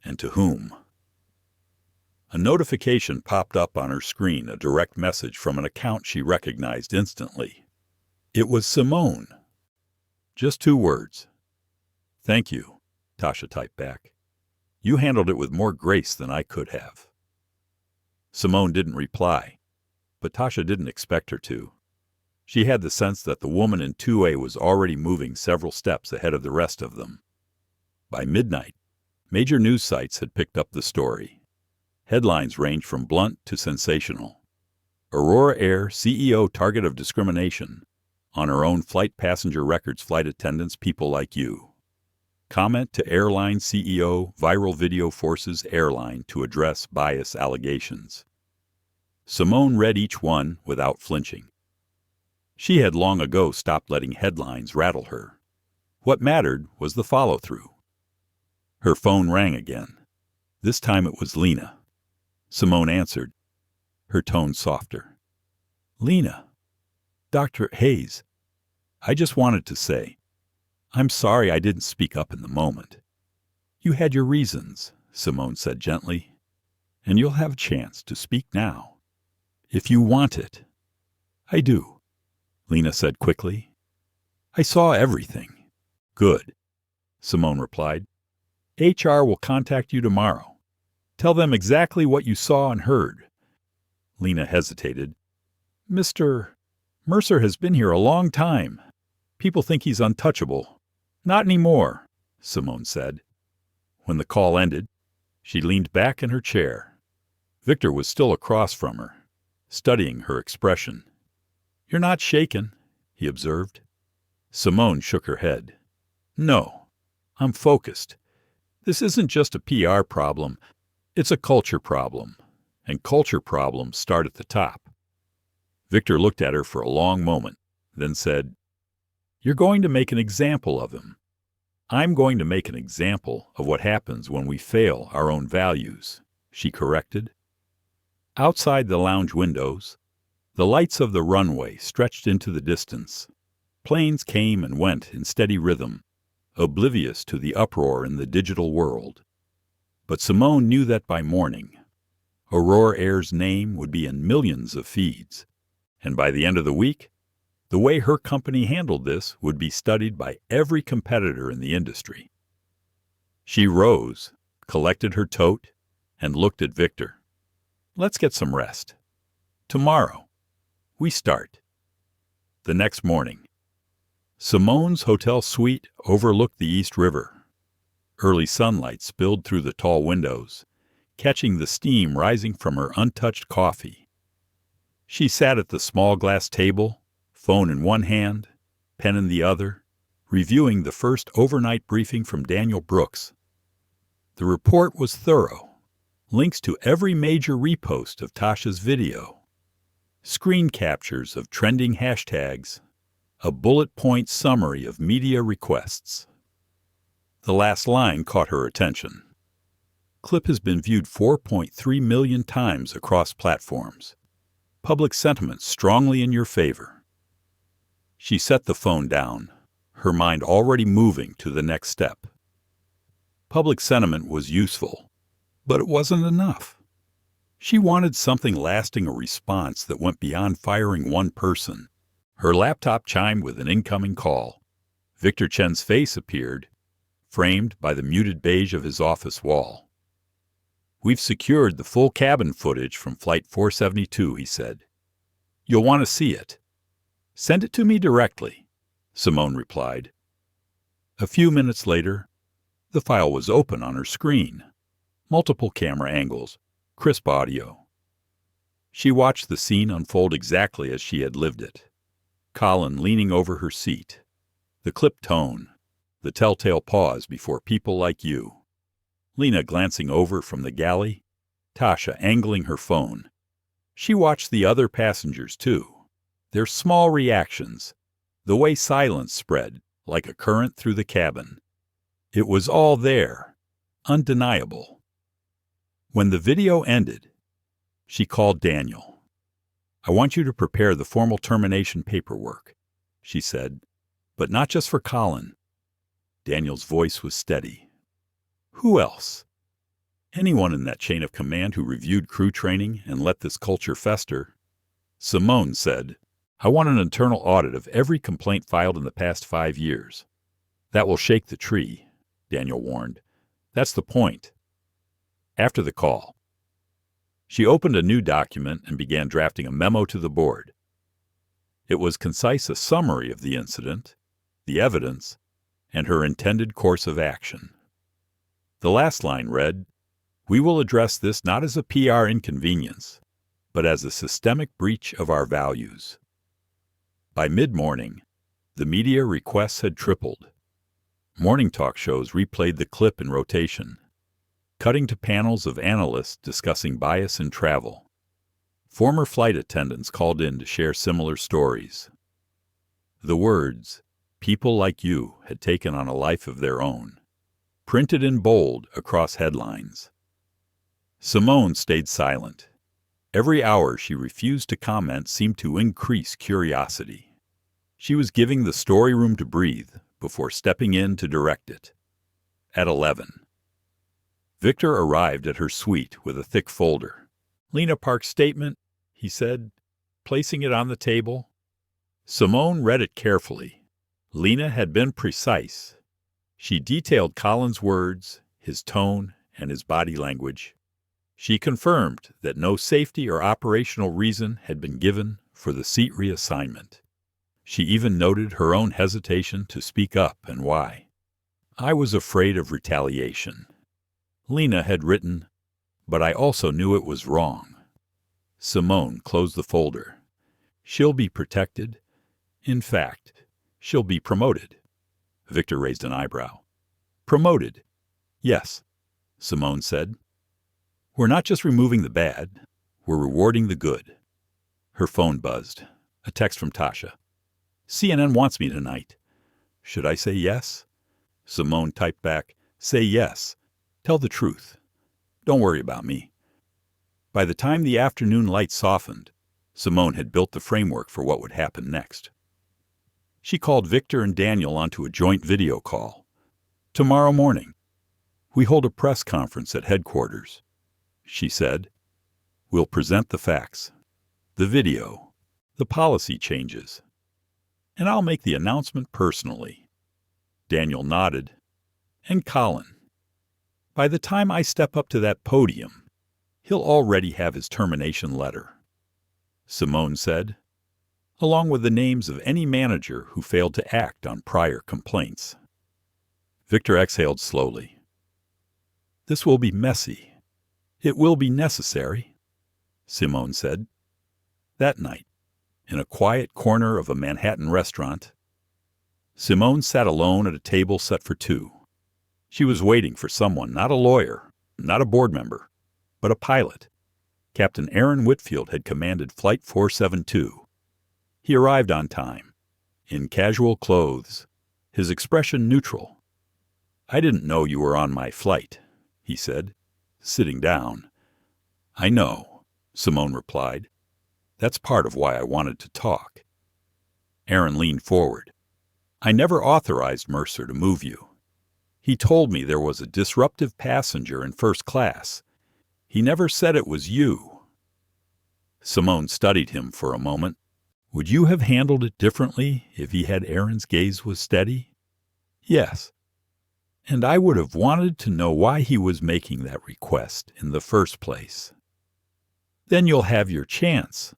and to whom. A notification popped up on her screen, a direct message from an account she recognized instantly. It was Simone. Just 2 words. "Thank you," Tasha typed back. "You handled it with more grace than I could have." Simone didn't reply, but Tasha didn't expect her to. She had the sense that the woman in 2A was already moving several steps ahead of the rest of them. By midnight, major news sites had picked up the story. Headlines ranged from blunt to sensational. Aurora Air CEO target of discrimination. On her own flight passenger records, flight attendants, people like you. Comment to airline CEO, viral video forces airline to address bias allegations. Simone read each one without flinching. She had long ago stopped letting headlines rattle her. What mattered was the follow-through. Her phone rang again. This time it was Lena. Simone answered, her tone softer. "Lena, Dr. Hayes, I just wanted to say, I'm sorry I didn't speak up in the moment." "You had your reasons," Simone said gently, "and you'll have a chance to speak now, if you want it." "I do," Lena said quickly. "I saw everything." "Good," Simone replied. "HR will contact you tomorrow. Tell them exactly what you saw and heard." Lena hesitated. "Mr. Mercer has been here a long time. People think he's untouchable." "Not anymore," Simone said. When the call ended, she leaned back in her chair. Victor was still across from her, studying her expression. "You're not shaken," he observed. Simone shook her head. "No, I'm focused. This isn't just a PR problem. It's a culture problem, and culture problems start at the top." Victor looked at her for a long moment, then said, "You're going to make an example of him. I'm going to make an example of what happens when we fail our own values," she corrected. Outside the lounge windows, The lights of the runway stretched into the distance. Planes came and went in steady rhythm, oblivious to the uproar in the digital world. But Simone knew that by morning, Aurora Air's name would be in millions of feeds, and by the end of the week, the way her company handled this would be studied by every competitor in the industry. She rose, collected her tote, and looked at Victor. "Let's get some rest. Tomorrow, we start." The next morning, Simone's hotel suite overlooked the East River. Early sunlight spilled through the tall windows, catching the steam rising from her untouched coffee. She sat at the small glass table, phone in one hand, pen in the other, reviewing the first overnight briefing from Daniel Brooks. The report was thorough. Links to every major repost of Tasha's video, screen captures of trending hashtags, a bullet-point summary of media requests. The last line caught her attention. Clip has been viewed 4.3 million times across platforms. Public sentiment strongly in your favor. She set the phone down, her mind already moving to the next step. Public sentiment was useful, but it wasn't enough. She wanted something lasting, a response that went beyond firing one person. Her laptop chimed with an incoming call. Victor Chen's face appeared, framed by the muted beige of his office wall. "We've secured the full cabin footage from Flight 472, he said. "You'll want to see it." "Send it to me directly," Simone replied. A few minutes later, the file was open on her screen. Multiple camera angles, crisp audio. She watched the scene unfold exactly as she had lived it. Colin leaning over her seat. The clipped tone, the telltale pause before "people like you." Lena glancing over from the galley, Tasha angling her phone. She watched the other passengers too, their small reactions, the way silence spread like a current through the cabin. It was all there, undeniable. When the video ended, she called Daniel. "I want you to prepare the formal termination paperwork," she said, "but not just for Colin." Daniel's voice was steady. "Who else? Anyone in that chain of command who reviewed crew training and let this culture fester." Simone said, "I want an internal audit of every complaint filed in the past 5 years. "That will shake the tree," Daniel warned. "That's the point." After the call, she opened a new document and began drafting a memo to the board. It was concise, a summary of the incident, the evidence, and her intended course of action. The last line read, "We will address this not as a PR inconvenience, but as a systemic breach of our values." By mid-morning, the media requests had tripled. Morning talk shows replayed the clip in rotation, cutting to panels of analysts discussing bias in travel. Former flight attendants called in to share similar stories. The words, "people like you," had taken on a life of their own, printed in bold across headlines. Simone stayed silent. Every hour she refused to comment seemed to increase curiosity. She was giving the story room to breathe before stepping in to direct it. At 11. Victor arrived at her suite with a thick folder. "Lena Park's statement," he said, placing it on the table. Simone read it carefully. Lena had been precise. She detailed Colin's words, his tone, and his body language. She confirmed that no safety or operational reason had been given for the seat reassignment. She even noted her own hesitation to speak up and why. "I was afraid of retaliation." Lena had written, "but I also knew it was wrong." Simone closed the folder. "She'll be protected. In fact, she'll be promoted." Victor raised an eyebrow. "Promoted?" "Yes," Simone said. "We're not just removing the bad, we're rewarding the good." Her phone buzzed. A text from Tasha. "CNN wants me tonight." "Should I say yes?" Simone typed back, "Say yes. Tell the truth. Don't worry about me." By the time the afternoon light softened, Simone had built the framework for what would happen next. She called Victor and Daniel onto a joint video call. "Tomorrow morning, we hold a press conference at headquarters," she said. "We'll present the facts, the video, the policy changes, and I'll make the announcement personally." Daniel nodded. "And Colin. By the time I step up to that podium, he'll already have his termination letter," Simone said, "along with the names of any manager who failed to act on prior complaints." Victor exhaled slowly. "This will be messy. It will be necessary," Simone said. That night, in a quiet corner of a Manhattan restaurant, Simone sat alone at a table set for two. She was waiting for someone, not a lawyer, not a board member, but a pilot. Captain Aaron Whitfield had commanded Flight 472. He arrived on time, in casual clothes, his expression neutral. "I didn't know you were on my flight," he said, sitting down. "I know," Simone replied. "That's part of why I wanted to talk." Aaron leaned forward. "I never authorized Mercer to move you. He told me there was a disruptive passenger in first class. He never said it was you." Simone studied him for a moment. "Would you have handled it differently if he had Aaron's gaze was steady?" "Yes. And I would have wanted to know why he was making that request in the first place." "Then you'll have your chance,"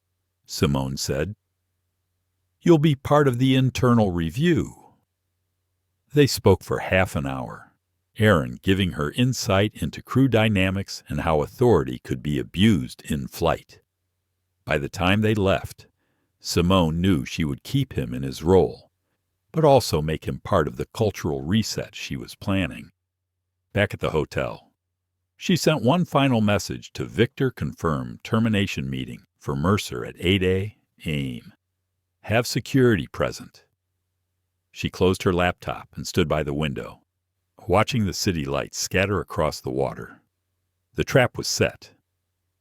Simone said. "You'll be part of the internal review." They spoke for half an hour, Aaron giving her insight into crew dynamics and how authority could be abused in flight. By the time they left, Simone knew she would keep him in his role, but also make him part of the cultural reset she was planning. Back at the hotel, she sent one final message to Victor confirm termination meeting for Mercer at 8 a.m. Have security present. She closed her laptop and stood by the window, watching the city lights scatter across the water. The trap was set.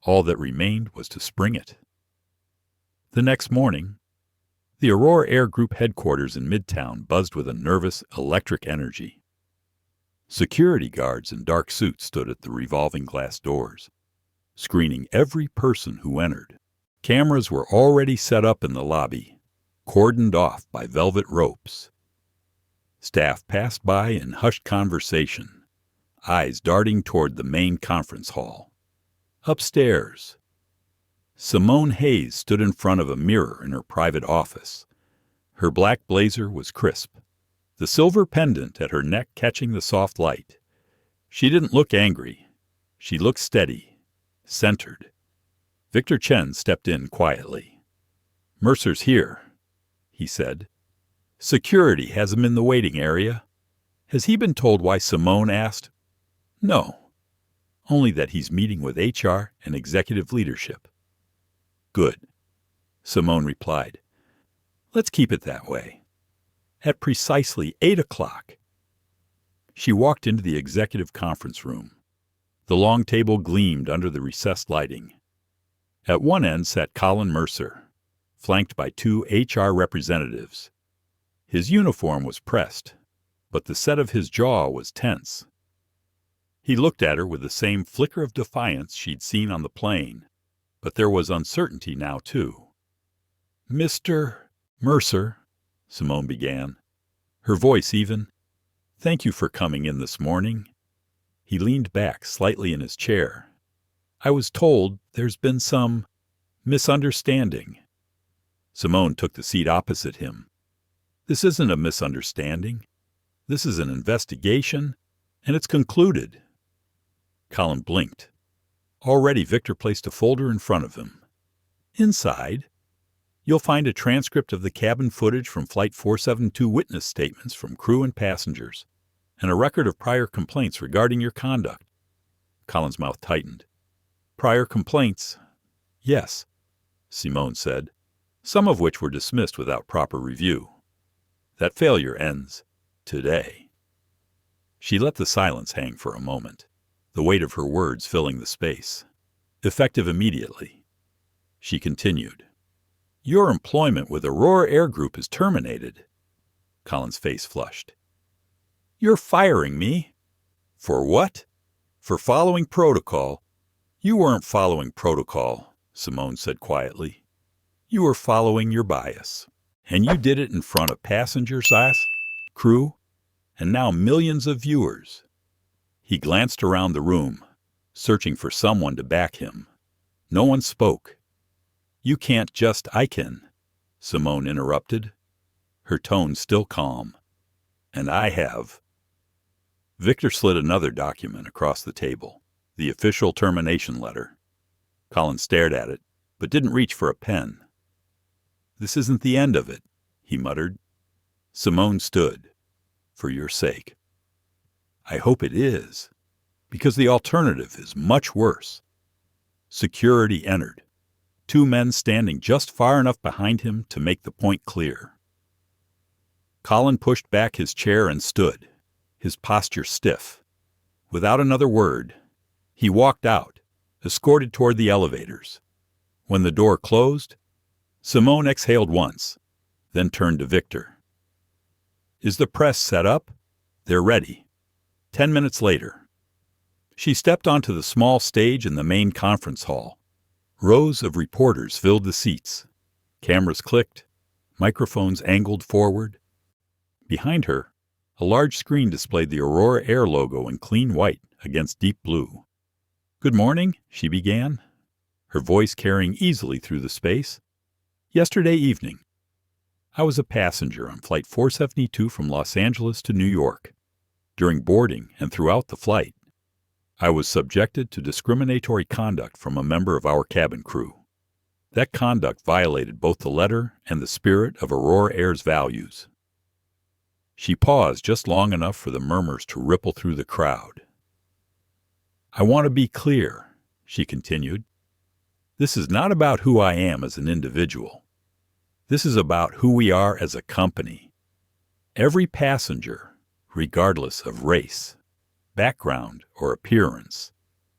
All that remained was to spring it. The next morning, the Aurora Air Group headquarters in Midtown buzzed with a nervous, electric energy. Security guards in dark suits stood at the revolving glass doors, screening every person who entered. Cameras were already set up in the lobby, cordoned off by velvet ropes. Staff passed by in hushed conversation, eyes darting toward the main conference hall. Upstairs, Simone Hayes stood in front of a mirror in her private office. Her black blazer was crisp, the silver pendant at her neck catching the soft light. She didn't look angry. She looked steady, centered. Victor Chen stepped in quietly. "Mercer's here," he said. "Security has him in the waiting area." "Has he been told why Simone asked?" "No. Only that he's meeting with HR and executive leadership." "Good," Simone replied. "Let's keep it that way." At precisely 8 o'clock, she walked into the executive conference room. The long table gleamed under the recessed lighting. At one end sat Colin Mercer, flanked by two HR representatives. His uniform was pressed, but the set of his jaw was tense. He looked at her with the same flicker of defiance she'd seen on the plane, but there was uncertainty now, too. "Mr. Mercer," Simone began, her voice even, "thank you for coming in this morning." He leaned back slightly in his chair. "I was told there's been some misunderstanding." Simone took the seat opposite him. "This isn't a misunderstanding. This is an investigation, and it's concluded." Colin blinked. Already Victor placed a folder in front of him. Inside, you'll find a transcript of the cabin footage from Flight 472 witness statements from crew and passengers, and a record of prior complaints regarding your conduct. Colin's mouth tightened. "Prior complaints?" "Yes," Simone said, "some of which were dismissed without proper review. That failure ends today." She let the silence hang for a moment, the weight of her words filling the space. "Effective immediately." She continued, Your employment with Aurora Air Group is terminated. Colin's face flushed. You're firing me? For what? For following protocol. You weren't following protocol, Simone said quietly. You were following your bias. And you did it in front of passengers, crew, and now millions of viewers. He glanced around the room, searching for someone to back him. No one spoke. You can't just, I can, Simone interrupted, her tone still calm. And I have. Victor slid another document across the table, the official termination letter. Colin stared at it, but didn't reach for a pen. This isn't the end of it, he muttered. Simone stood. For your sake. I hope it is, because the alternative is much worse. Security entered, 2 men standing just far enough behind him to make the point clear. Colin pushed back his chair and stood, his posture stiff. Without another word, he walked out, escorted toward the elevators. When the door closed, Simone exhaled once, then turned to Victor. Is the press set up? They're ready. 10 minutes later. She stepped onto the small stage in the main conference hall. Rows of reporters filled the seats. Cameras clicked, microphones angled forward. Behind her, a large screen displayed the Aurora Air logo in clean white against deep blue. Good morning, she began, her voice carrying easily through the space. Yesterday evening, I was a passenger on Flight 472 from Los Angeles to New York. During boarding and throughout the flight, I was subjected to discriminatory conduct from a member of our cabin crew. That conduct violated both the letter and the spirit of Aurora Air's values. She paused just long enough for the murmurs to ripple through the crowd. I want to be clear, she continued. This is not about who I am as an individual. This is about who we are as a company. Every passenger, regardless of race, background, or appearance,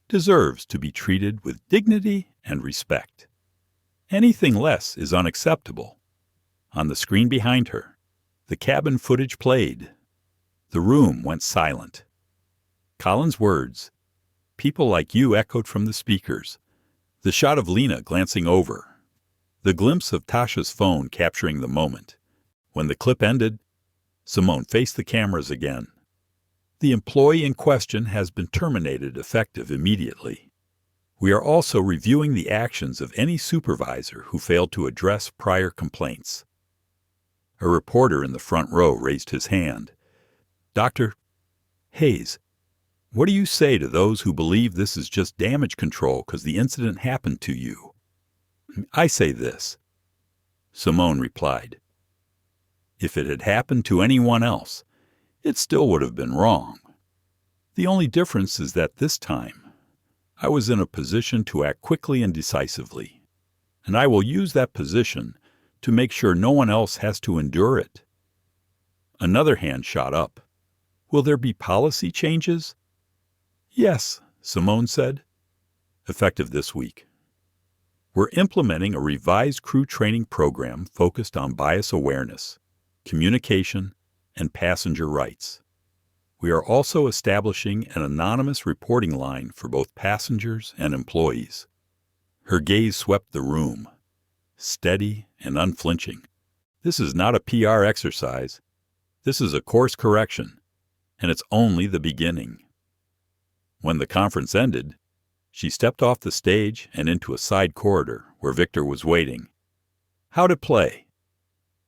deserves to be treated with dignity and respect. Anything less is unacceptable. On the screen behind her, the cabin footage played. The room went silent. Colin's words, people like you, echoed from the speakers. The shot of Lena glancing over. The glimpse of Tasha's phone capturing the moment. When the clip ended, Simone faced the cameras again. The employee in question has been terminated effective immediately. We are also reviewing the actions of any supervisor who failed to address prior complaints. A reporter in the front row raised his hand. Dr. Hayes, what do you say to those who believe this is just damage control because the incident happened to you? I say this, Simone replied. If it had happened to anyone else, it still would have been wrong. The only difference is that this time, I was in a position to act quickly and decisively, and I will use that position to make sure no one else has to endure it. Another hand shot up. Will there be policy changes? Yes, Simone said. Effective this week. We're implementing a revised crew training program focused on bias awareness, communication, and passenger rights. We are also establishing an anonymous reporting line for both passengers and employees. Her gaze swept the room, steady and unflinching. This is not a PR exercise. This is a course correction, and it's only the beginning. When the conference ended, she stepped off the stage and into a side corridor where Victor was waiting. How'd it play?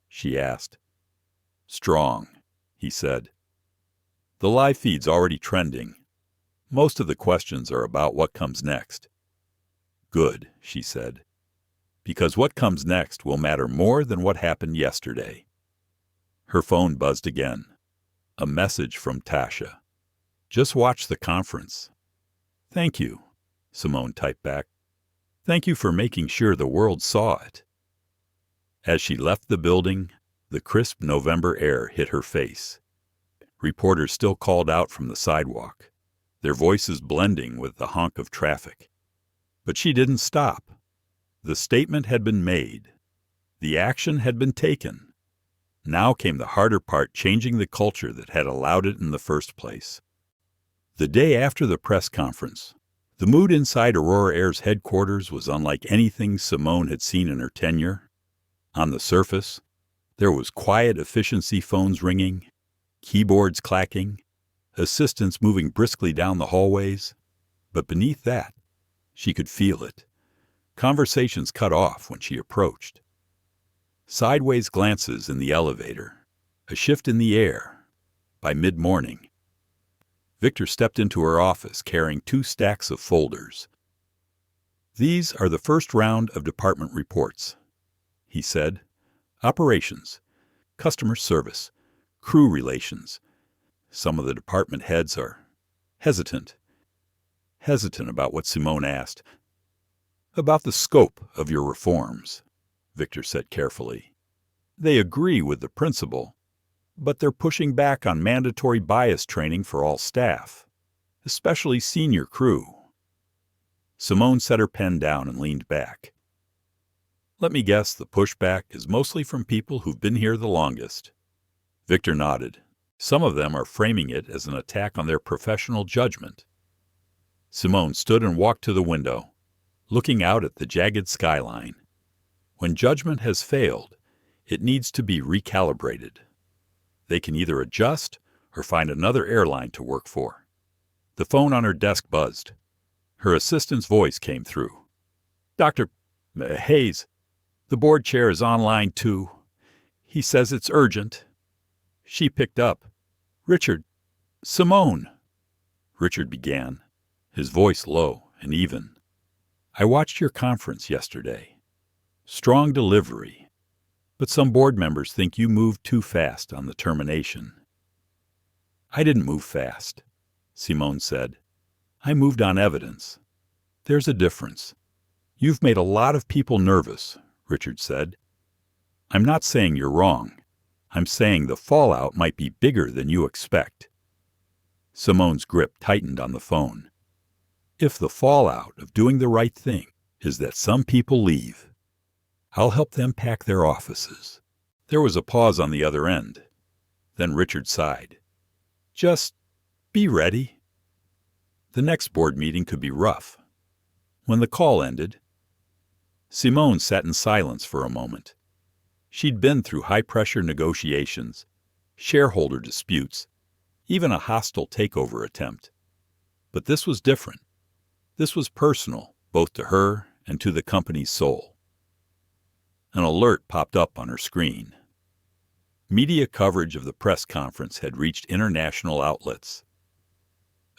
She asked. Strong, he said. The live feed's already trending. Most of the questions are about what comes next. Good, she said, because what comes next will matter more than what happened yesterday. Her phone buzzed again. A message from Tasha. Just watch the conference. Thank you, Simone typed back. Thank you for making sure the world saw it. As she left the building, the crisp November air hit her face. Reporters still called out from the sidewalk, their voices blending with the honk of traffic. But she didn't stop. The statement had been made. The action had been taken. Now came the harder part, changing the culture that had allowed it in the first place. The day after the press conference, the mood inside Aurora Air's headquarters was unlike anything Simone had seen in her tenure. On the surface, there was quiet efficiency phones ringing, keyboards clacking, assistants moving briskly down the hallways. But beneath that, she could feel it. Conversations cut off when she approached. Sideways glances in the elevator, a shift in the air. By mid-morning, Victor stepped into her office carrying 2 stacks of folders. "These are the first round of department reports," he said. "Operations, customer service, crew relations." Some of the department heads are hesitant about what Simone asked. "About the scope of your reforms," Victor said carefully. "They agree with the principle, but they're pushing back on mandatory bias training for all staff, especially senior crew." Simone set her pen down and leaned back. "Let me guess, the pushback is mostly from people who've been here the longest." Victor nodded. "Some of them are framing it as an attack on their professional judgment." Simone stood and walked to the window, looking out at the jagged skyline. When judgment has failed, it needs to be recalibrated. They can either adjust or find another airline to work for. The phone on her desk buzzed. Her assistant's voice came through. "Dr. Hayes, the board chair is online too. He says it's urgent." She picked up. "Richard, Simone." Richard began, his voice low and even. "I watched your conference yesterday. Strong delivery. But some board members think you moved too fast on the termination." "I didn't move fast," Simone said. "I moved on evidence. There's a difference." "You've made a lot of people nervous," Richard said. "I'm not saying you're wrong. I'm saying the fallout might be bigger than you expect." Simone's grip tightened on the phone. "If the fallout of doing the right thing is that some people leave, I'll help them pack their offices." There was a pause on the other end. Then Richard sighed. "Just be ready." The next board meeting could be rough. When the call ended, Simone sat in silence for a moment. She'd been through high-pressure negotiations, shareholder disputes, even a hostile takeover attempt. But this was different. This was personal, both to her and to the company's soul. An alert popped up on her screen. Media coverage of the press conference had reached international outlets.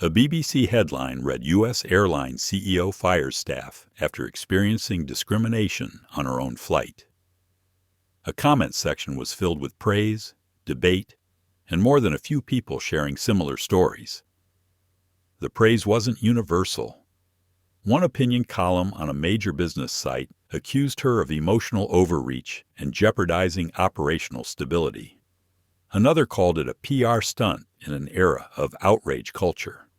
A BBC headline read, "U.S. airline CEO fires staff after experiencing discrimination on her own flight." A comment section was filled with praise, debate, and more than a few people sharing similar stories. The praise wasn't universal. One opinion column on a major business site accused her of emotional overreach and jeopardizing operational stability. Another called it a PR stunt in an era of outrage culture.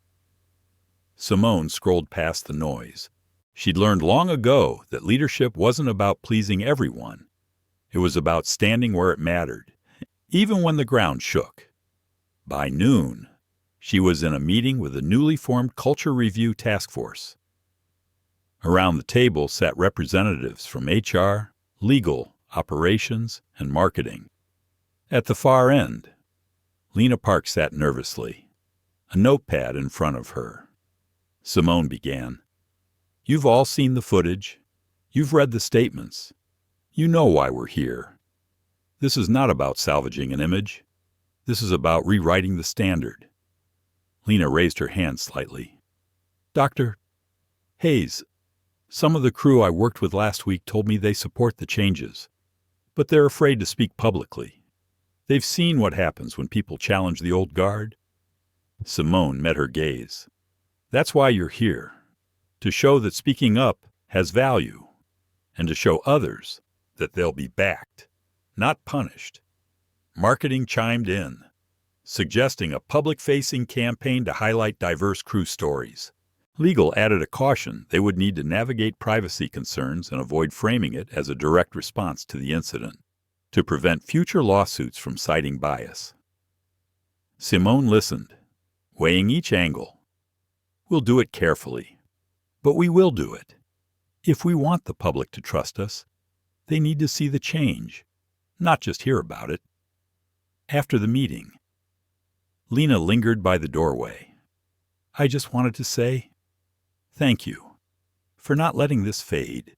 Simone scrolled past the noise. She'd learned long ago that leadership wasn't about pleasing everyone. It was about standing where it mattered, even when the ground shook. By noon, she was in a meeting with a newly formed Culture Review Task Force. Around the table sat representatives from HR, legal, operations, and marketing. At the far end, Lena Park sat nervously, a notepad in front of her. Simone began. "You've all seen the footage. You've read the statements. You know why we're here. This is not about salvaging an image. This is about rewriting the standard." Lena raised her hand slightly. "Dr. Hayes, some of the crew I worked with last week told me they support the changes, but they're afraid to speak publicly. They've seen what happens when people challenge the old guard." Simone met her gaze. "That's why you're here, to show that speaking up has value, and to show others that they'll be backed, not punished." Marketing chimed in, suggesting a public-facing campaign to highlight diverse crew stories. Legal added a caution they would need to navigate privacy concerns and avoid framing it as a direct response to the incident, to prevent future lawsuits from citing bias. Simone listened, weighing each angle. We'll do it carefully, but we will do it. If we want the public to trust us, they need to see the change, not just hear about it. After the meeting, Lena lingered by the doorway. I just wanted to say, thank you for not letting this fade.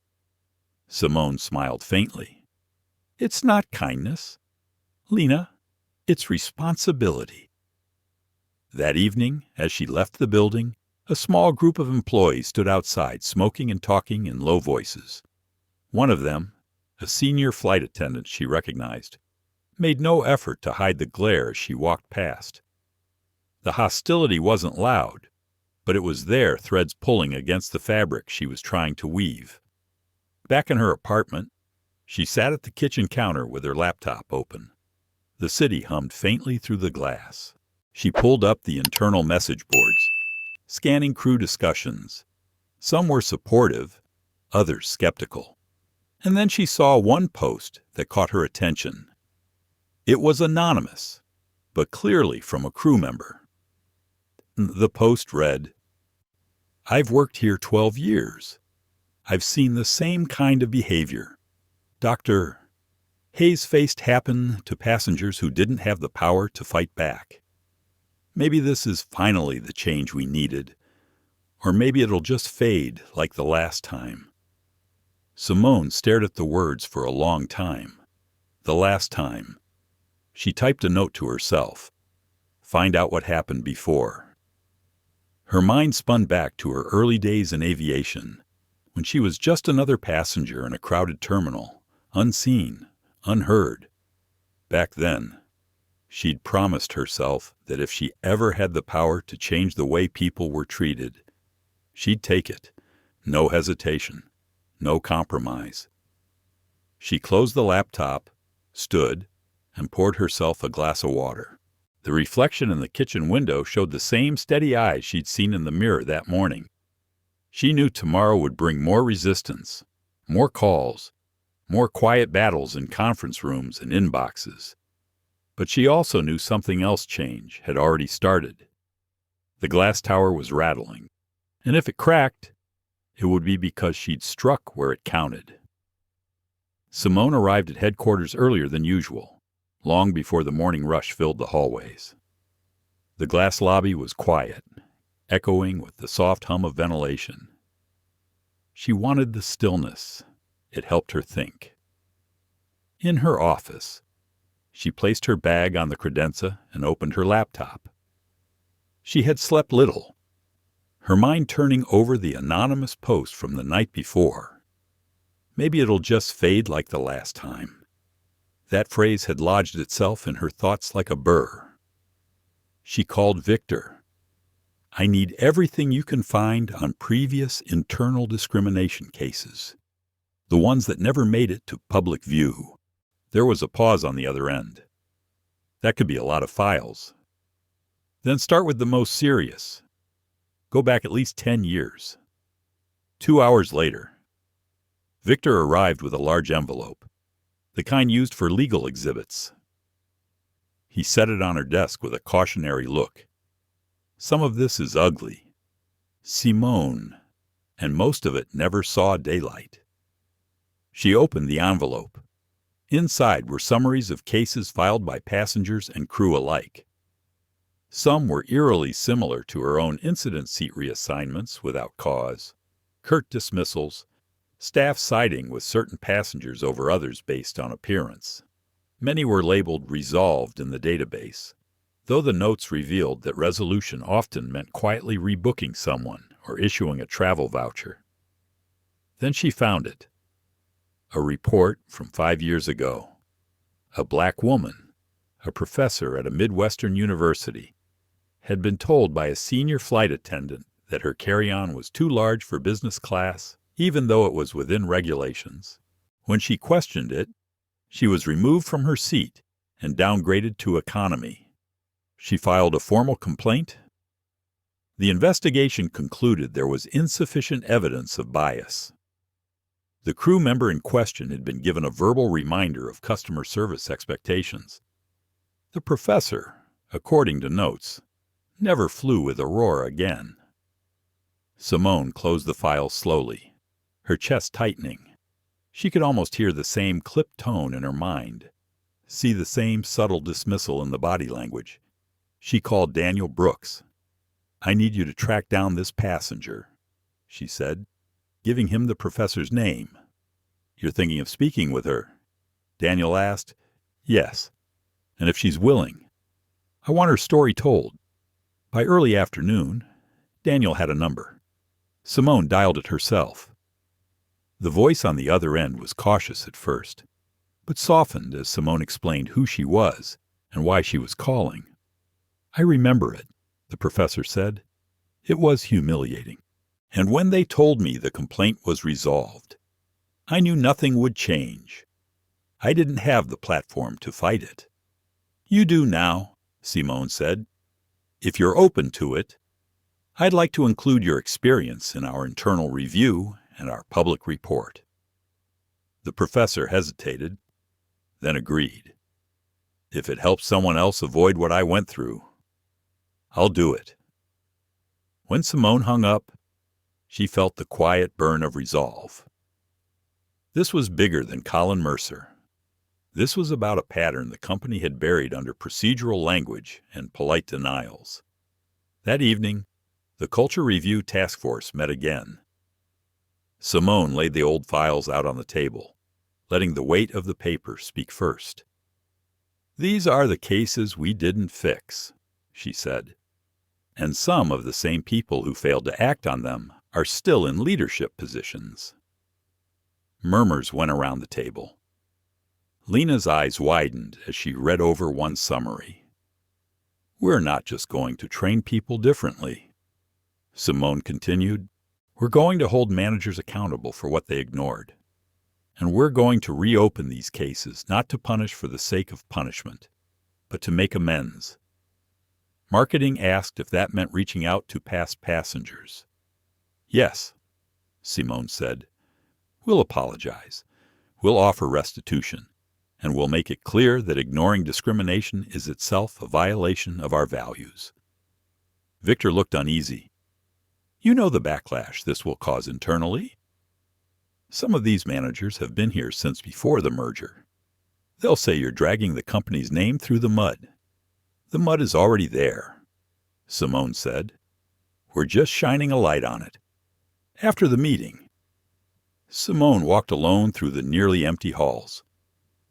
Simone smiled faintly. It's not kindness, Lena, it's responsibility. That evening, as she left the building, a small group of employees stood outside smoking and talking in low voices. One of them, a senior flight attendant she recognized, made no effort to hide the glare as she walked past. The hostility wasn't loud, but it was there, threads pulling against the fabric she was trying to weave. Back in her apartment, she sat at the kitchen counter with her laptop open. The city hummed faintly through the glass. She pulled up the internal message boards, scanning crew discussions. Some were supportive, others skeptical. And then she saw one post that caught her attention. It was anonymous, but clearly from a crew member. The post read, I've worked here 12 years. I've seen the same kind of behavior. Dr. Hayes faced happen to passengers who didn't have the power to fight back. Maybe this is finally the change we needed, or maybe it'll just fade like the last time. Simone stared at the words for a long time. The last time. She typed a note to herself. Find out what happened before. Her mind spun back to her early days in aviation, when she was just another passenger in a crowded terminal, unseen, unheard. Back then, she'd promised herself that if she ever had the power to change the way people were treated, she'd take it. No hesitation, no compromise. She closed the laptop, stood, and poured herself a glass of water. The reflection in the kitchen window showed the same steady eyes she'd seen in the mirror that morning. She knew tomorrow would bring more resistance, more calls, more quiet battles in conference rooms and inboxes. But she also knew something else change had already started. The glass tower was rattling, and if it cracked, it would be because she'd struck where it counted. Simone arrived at headquarters earlier than usual, long before the morning rush filled the hallways. The glass lobby was quiet, echoing with the soft hum of ventilation. She wanted the stillness. It helped her think. In her office, she placed her bag on the credenza and opened her laptop. She had slept little, her mind turning over the anonymous post from the night before. Maybe it'll just fade like the last time. That phrase had lodged itself in her thoughts like a burr. She called Victor. I need everything you can find on previous internal discrimination cases, the ones that never made it to public view. There was a pause on the other end. That could be a lot of files. Then start with the most serious. Go back at least 10 years. 2 hours later, Victor arrived with a large envelope, the kind used for legal exhibits. He set it on her desk with a cautionary look. Some of this is ugly. Simone, and most of it never saw daylight. She opened the envelope. Inside were summaries of cases filed by passengers and crew alike. Some were eerily similar to her own incident seat reassignments without cause, curt dismissals, staff siding with certain passengers over others based on appearance. Many were labeled resolved in the database, though the notes revealed that resolution often meant quietly rebooking someone or issuing a travel voucher. Then she found it. A report from 5 years ago. A black woman, a professor at a Midwestern university, had been told by a senior flight attendant that her carry-on was too large for business class, even though it was within regulations. When she questioned it, she was removed from her seat and downgraded to economy. She filed a formal complaint, The investigation concluded there was insufficient evidence of bias. The crew member in question had been given a verbal reminder of customer service expectations. The professor, according to notes, never flew with Aurora again. Simone closed the file slowly, her chest tightening. She could almost hear the same clipped tone in her mind, see the same subtle dismissal in the body language. She called Daniel Brooks. "I need you to track down this passenger," she said, giving him the professor's name. "You're thinking of speaking with her?" Daniel asked. "Yes, and if she's willing. I want her story told." By early afternoon, Daniel had a number. Simone dialed it herself. The voice on the other end was cautious at first, but softened as Simone explained who she was and why she was calling. "I remember it," the professor said. "It was humiliating. And when they told me the complaint was resolved, I knew nothing would change. I didn't have the platform to fight it." "You do now," Simone said. "If you're open to it, I'd like to include your experience in our internal review and our public report." The professor hesitated, then agreed. "If it helps someone else avoid what I went through, I'll do it." When Simone hung up, she felt the quiet burn of resolve. This was bigger than Colin Mercer. This was about a pattern the company had buried under procedural language and polite denials. That evening, the Culture Review Task Force met again. Simone laid the old files out on the table, letting the weight of the paper speak first. "These are the cases we didn't fix," she said. "And some of the same people who failed to act on them are still in leadership positions." Murmurs went around the table. Lena's eyes widened as she read over one summary. "We're not just going to train people differently," Simone continued. "We're going to hold managers accountable for what they ignored. And we're going to reopen these cases not to punish for the sake of punishment, but to make amends." Marketing asked if that meant reaching out to past passengers. "Yes," Simone said. "We'll apologize. We'll offer restitution. And we'll make it clear that ignoring discrimination is itself a violation of our values." Victor looked uneasy. "You know the backlash this will cause internally. Some of these managers have been here since before the merger. They'll say you're dragging the company's name through the mud." "The mud is already there," Simone said. "We're just shining a light on it." After the meeting, Simone walked alone through the nearly empty halls.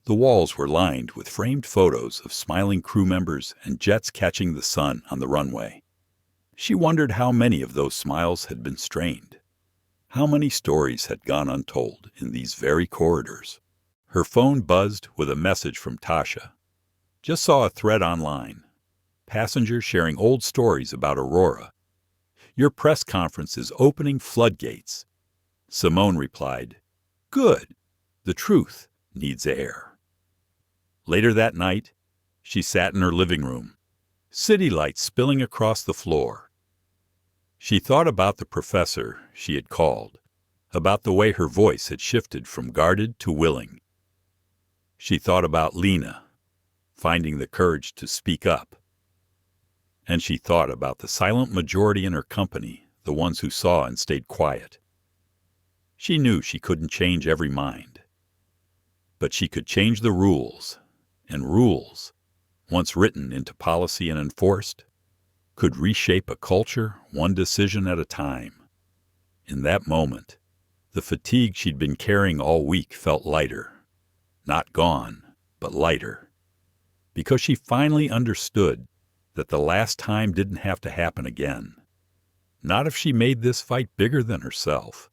The walls were lined with framed photos of smiling crew members and jets catching the sun on the runway. She wondered how many of those smiles had been strained. How many stories had gone untold in these very corridors. Her phone buzzed with a message from Tasha. "Just saw a thread online. Passengers sharing old stories about Aurora. Your press conference is opening floodgates." Simone replied, "Good. The truth needs air." Later that night, she sat in her living room, city lights spilling across the floor. She thought about the professor she had called, about the way her voice had shifted from guarded to willing. She thought about Lena, finding the courage to speak up. And she thought about the silent majority in her company, the ones who saw and stayed quiet. She knew she couldn't change every mind, but she could change the rules, and rules, once written into policy and enforced, could reshape a culture one decision at a time. In that moment, the fatigue she'd been carrying all week felt lighter. Not gone, but lighter. Because she finally understood that the last time didn't have to happen again. Not if she made this fight bigger than herself.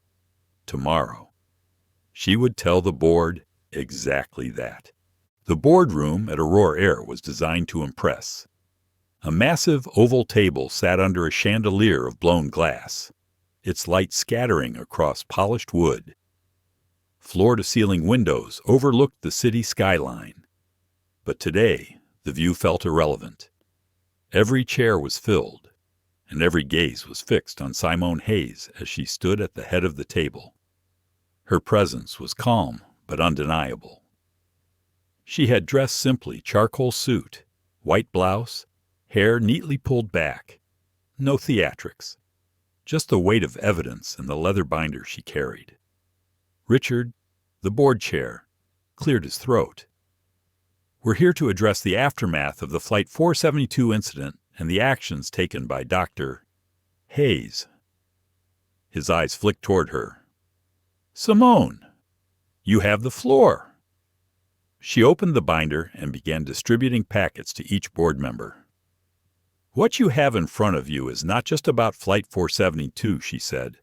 Tomorrow, she would tell the board exactly that. The boardroom at Aurora Air was designed to impress. A massive oval table sat under a chandelier of blown glass, its light scattering across polished wood. Floor-to-ceiling windows overlooked the city skyline. But today, the view felt irrelevant. Every chair was filled, and every gaze was fixed on Simone Hayes as she stood at the head of the table. Her presence was calm but undeniable. She had dressed simply: charcoal suit, white blouse, hair neatly pulled back. No theatrics, just the weight of evidence in the leather binder she carried. Richard, the board chair, cleared his throat. "We're here to address the aftermath of the Flight 472 incident and the actions taken by Dr. Hayes." His eyes flicked toward her. "Simone, you have the floor." She opened the binder and began distributing packets to each board member. "What you have in front of you is not just about Flight 472, she said.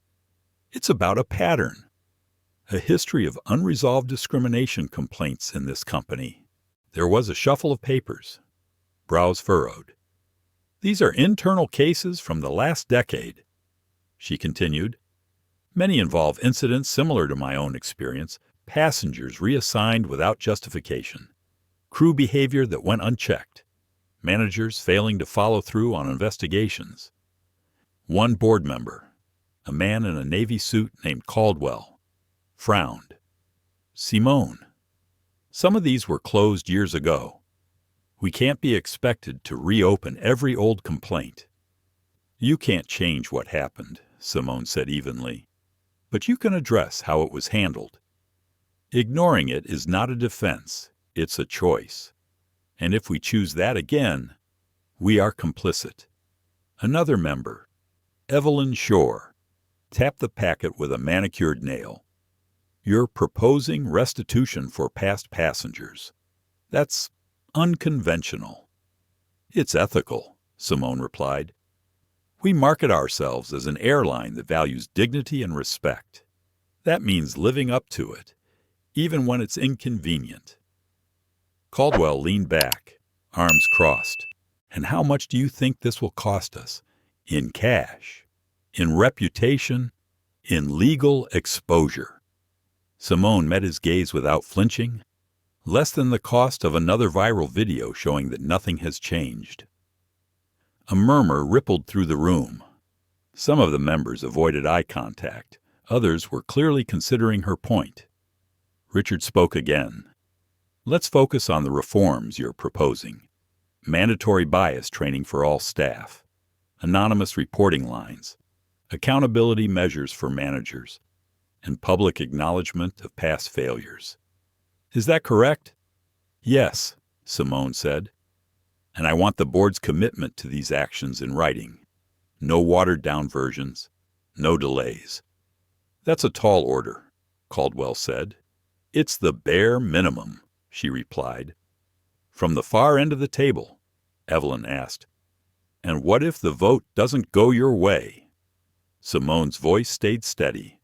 It's about a pattern, a history of unresolved discrimination complaints in this company. There was a shuffle of papers, brows furrowed. "These are internal cases from the last decade," she continued. "Many involve incidents similar to my own experience: passengers reassigned without justification, crew behavior that went unchecked, managers failing to follow through on investigations." One board member, a man in a Navy suit named Caldwell, frowned. "Simone, some of these were closed years ago. We can't be expected to reopen every old complaint." "You can't change what happened," Simone said evenly, "but you can address how it was handled. Ignoring it is not a defense, it's a choice. And if we choose that again, we are complicit." Another member, Evelyn Shore, tapped the packet with a manicured nail. "You're proposing restitution for past passengers. That's unconventional." "It's ethical," Simone replied. "We market ourselves as an airline that values dignity and respect. That means living up to it, even when it's inconvenient." Caldwell leaned back, arms crossed. "And how much do you think this will cost us? In cash, in reputation, in legal exposure?" Simone met his gaze without flinching. "Less than the cost of another viral video showing that nothing has changed." A murmur rippled through the room. Some of the members avoided eye contact. Others were clearly considering her point. Richard spoke again. "Let's focus on the reforms you're proposing. Mandatory bias training for all staff, anonymous reporting lines, accountability measures for managers, and public acknowledgement of past failures. Is that correct?" "Yes," Simone said. "And I want the board's commitment to these actions in writing. No watered-down versions, no delays." "That's a tall order," Caldwell said. "It's the bare minimum," she replied. "From the far end of the table," Evelyn asked, "and what if the vote doesn't go your way?" Simone's voice stayed steady.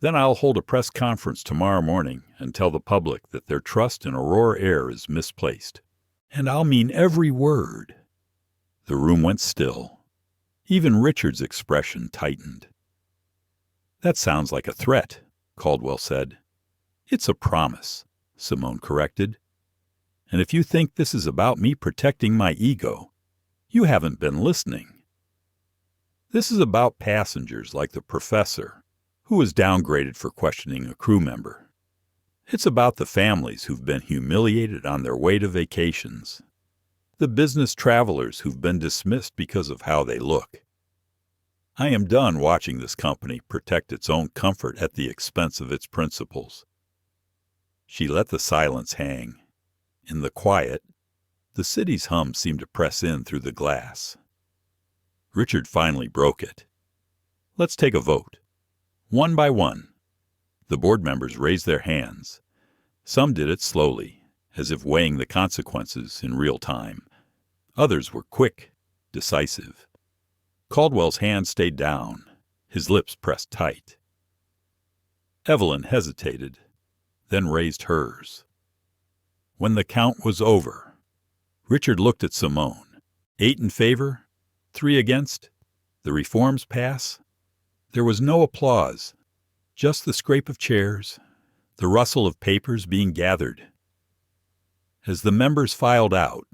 "Then I'll hold a press conference tomorrow morning and tell the public that their trust in Aurora Air is misplaced. And I'll mean every word." The room went still. Even Richard's expression tightened. "That sounds like a threat," Caldwell said. "It's a promise," Simone corrected. "And if you think this is about me protecting my ego, you haven't been listening. This is about passengers like the professor, who was downgraded for questioning a crew member. It's about the families who've been humiliated on their way to vacations, the business travelers who've been dismissed because of how they look. I am done watching this company protect its own comfort at the expense of its principles." She let the silence hang. In the quiet, the city's hum seemed to press in through the glass. Richard finally broke it. "Let's take a vote. One by one." The board members raised their hands. Some did it slowly, as if weighing the consequences in real time. Others were quick, decisive. Caldwell's hand stayed down, his lips pressed tight. Evelyn hesitated, then raised hers. When the count was over, Richard looked at Simone. 8 in favor, 3 against. The reforms pass. There was no applause, just the scrape of chairs, the rustle of papers being gathered. As the members filed out,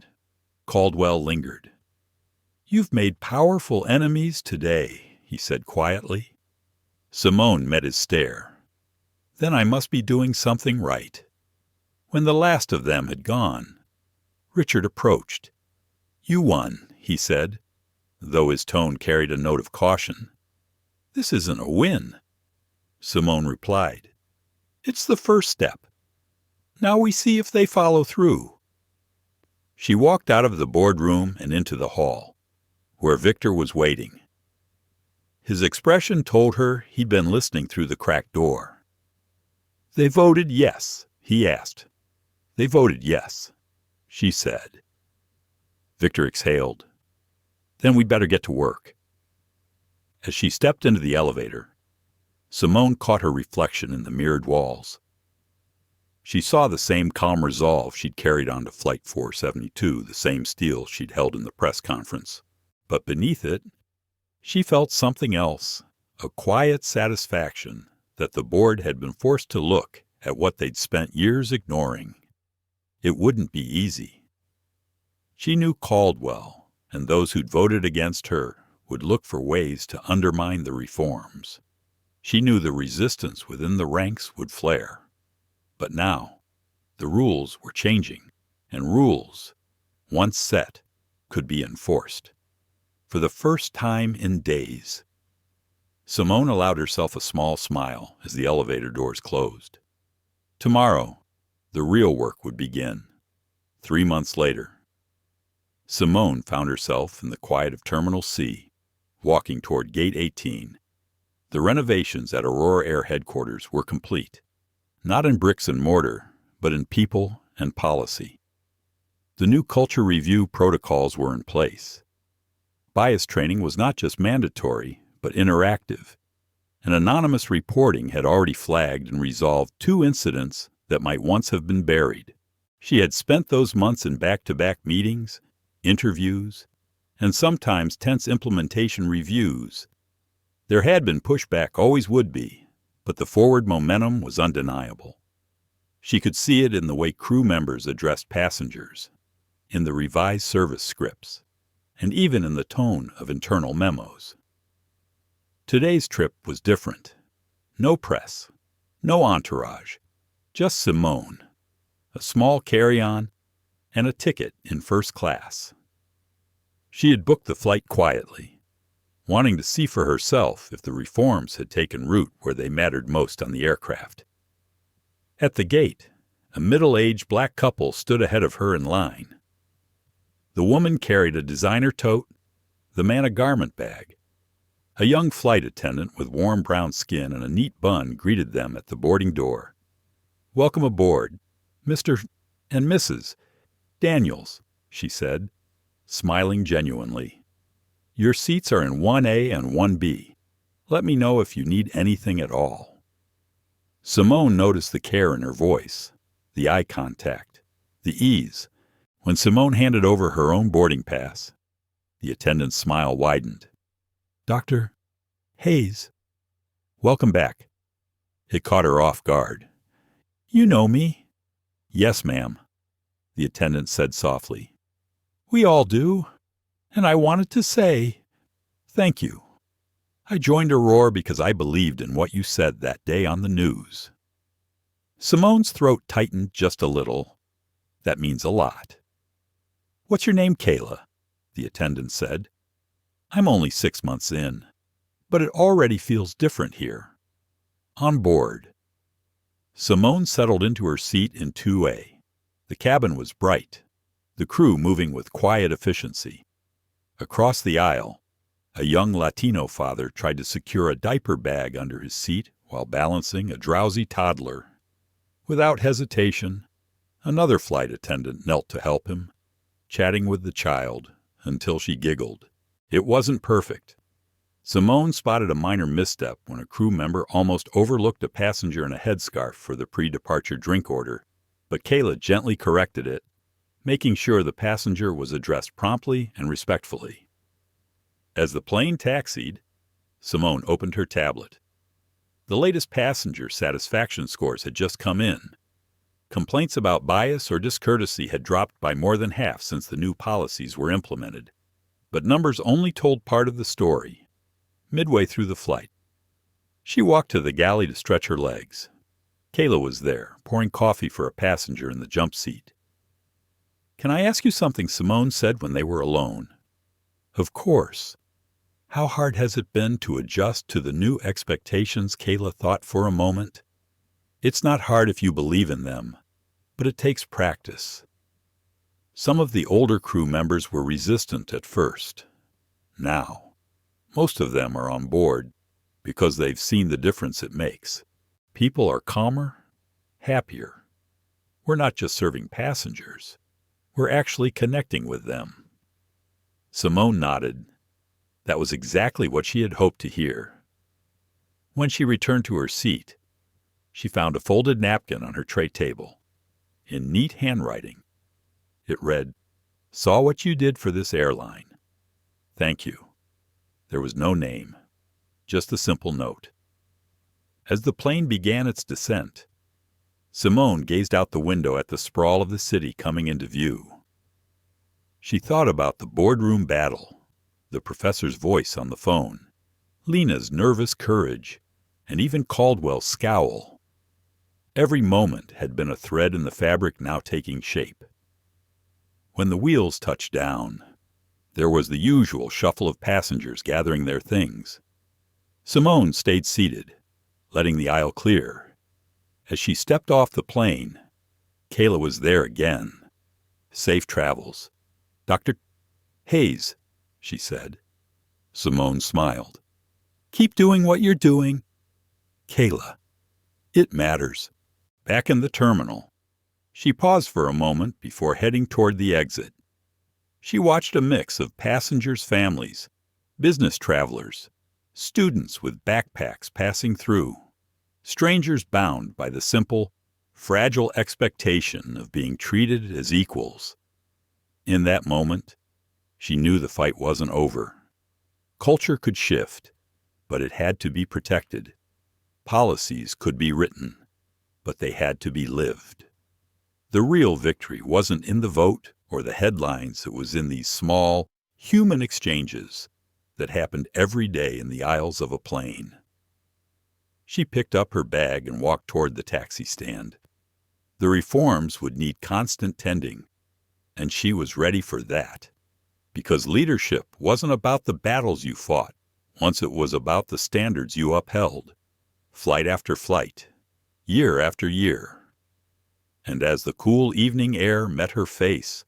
Caldwell lingered. "You've made powerful enemies today," he said quietly. Simone met his stare. "Then I must be doing something right." When the last of them had gone, Richard approached. "You won," he said, though his tone carried a note of caution. "This isn't a win." Simone replied, "It's the first step. Now we see if they follow through." She walked out of the boardroom and into the hall, where Victor was waiting. His expression told her he'd been listening through the cracked door. "They voted yes?" he asked. "They voted yes," she said. Victor exhaled. "Then we'd better get to work." As she stepped into the elevator, Simone caught her reflection in the mirrored walls. She saw the same calm resolve she'd carried onto Flight 472, the same steel she'd held in the press conference. But beneath it, she felt something else, a quiet satisfaction that the board had been forced to look at what they'd spent years ignoring. It wouldn't be easy. She knew Caldwell, and those who'd voted against her would look for ways to undermine the reforms. She knew the resistance within the ranks would flare. But now, the rules were changing, and rules, once set, could be enforced. For the first time in days. Simone allowed herself a small smile as the elevator doors closed. Tomorrow, the real work would begin. 3 months later. Simone found herself in the quiet of Terminal C, walking toward Gate 18. The renovations at Aurora Air headquarters were complete, not in bricks and mortar, but in people and policy. The new culture review protocols were in place. Bias training was not just mandatory, but interactive, and anonymous reporting had already flagged and resolved 2 incidents that might once have been buried. She had spent those months in back-to-back meetings, interviews, and sometimes tense implementation reviews. There had been pushback, always would be, but the forward momentum was undeniable. She could see it in the way crew members addressed passengers, in the revised service scripts, and even in the tone of internal memos. Today's trip was different. No press, no entourage, just Simone, a small carry-on, and a ticket in first class. She had booked the flight quietly, wanting to see for herself if the reforms had taken root where they mattered most on the aircraft. At the gate, a middle-aged black couple stood ahead of her in line. The woman carried a designer tote, the man a garment bag. A young flight attendant with warm brown skin and a neat bun greeted them at the boarding door. "Welcome aboard, Mr. and Mrs. Daniels," she said, smiling genuinely. "Your seats are in 1A and 1B. Let me know if you need anything at all." Simone noticed the care in her voice, the eye contact, the ease. When Simone handed over her own boarding pass, the attendant's smile widened. "Dr. Hayes." "Welcome back." It caught her off guard. "You know me?" "Yes, ma'am," the attendant said softly. "We all do. And I wanted to say, thank you. I joined Aurora because I believed in what you said that day on the news." Simone's throat tightened just a little. That means a lot. "What's your name, Kayla?" the attendant said. "I'm only 6 months in, but it already feels different here. On board." Simone settled into her seat in 2A. The cabin was bright, the crew moving with quiet efficiency. Across the aisle, a young Latino father tried to secure a diaper bag under his seat while balancing a drowsy toddler. Without hesitation, another flight attendant knelt to help him, chatting with the child until she giggled. It wasn't perfect. Simone spotted a minor misstep when a crew member almost overlooked a passenger in a headscarf for the pre-departure drink order, but Kayla gently corrected it, making sure the passenger was addressed promptly and respectfully. As the plane taxied, Simone opened her tablet. The latest passenger satisfaction scores had just come in. Complaints about bias or discourtesy had dropped by more than half since the new policies were implemented. But numbers only told part of the story. Midway through the flight, she walked to the galley to stretch her legs. Kayla was there, pouring coffee for a passenger in the jump seat. "Can I ask you something?" Simone said when they were alone. "Of course." "How hard has it been to adjust to the new expectations?" Kayla thought for a moment. "It's not hard if you believe in them, but it takes practice." Some of the older crew members were resistant at first. Now, most of them are on board because they've seen the difference it makes. People are calmer, happier. We're not just serving passengers. We're actually connecting with them. Simone nodded. That was exactly what she had hoped to hear. When she returned to her seat, she found a folded napkin on her tray table. In neat handwriting, it read, "Saw what you did for this airline. Thank you." There was no name, just a simple note. As the plane began its descent, Simone gazed out the window at the sprawl of the city coming into view. She thought about the boardroom battle, the professor's voice on the phone, Lena's nervous courage, and even Caldwell's scowl. Every moment had been a thread in the fabric now taking shape. When the wheels touched down, there was the usual shuffle of passengers gathering their things. Simone stayed seated, letting the aisle clear. As she stepped off the plane, Kayla was there again. "Safe travels. Dr. Hayes," she said. Simone smiled. "Keep doing what you're doing." "Kayla, it matters." Back in the terminal, she paused for a moment before heading toward the exit. She watched a mix of passengers' families, business travelers, students with backpacks passing through, strangers bound by the simple, fragile expectation of being treated as equals. In that moment, she knew the fight wasn't over. Culture could shift, but it had to be protected. Policies could be written, but they had to be lived. The real victory wasn't in the vote or the headlines. It was in these small, human exchanges that happened every day in the aisles of a plane. She picked up her bag and walked toward the taxi stand. The reforms would need constant tending, and she was ready for that. Because leadership wasn't about the battles you fought, once it was about the standards you upheld, flight after flight, year after year. And as the cool evening air met her face,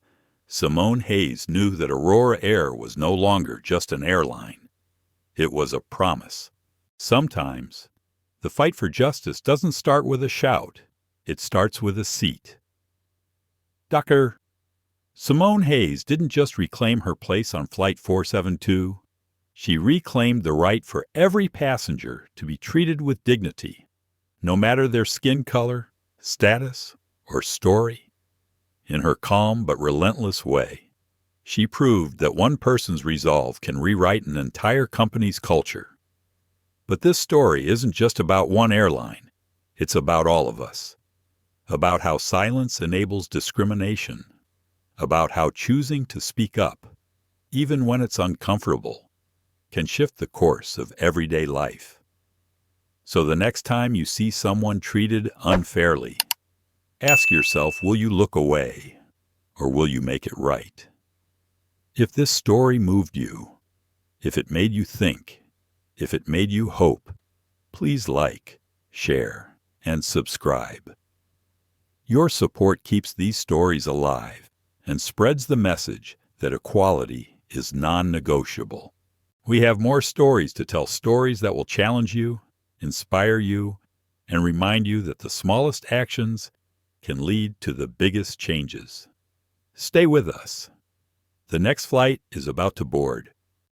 Simone Hayes knew that Aurora Air was no longer just an airline. It was a promise. Sometimes, the fight for justice doesn't start with a shout. It starts with a seat. Dr. Simone Hayes didn't just reclaim her place on Flight 472. She reclaimed the right for every passenger to be treated with dignity, no matter their skin color, status, or story. In her calm but relentless way, she proved that one person's resolve can rewrite an entire company's culture. But this story isn't just about one airline. It's about all of us. About how silence enables discrimination. About how choosing to speak up, even when it's uncomfortable, can shift the course of everyday life. So the next time you see someone treated unfairly, ask yourself, will you look away, or will you make it right? If this story moved you, if it made you think, if it made you hope, please like, share, and subscribe. Your support keeps these stories alive and spreads the message that equality is non-negotiable. We have more stories to tell, stories that will challenge you, inspire you, and remind you that the smallest actions can lead to the biggest changes. Stay with us. The next flight is about to board.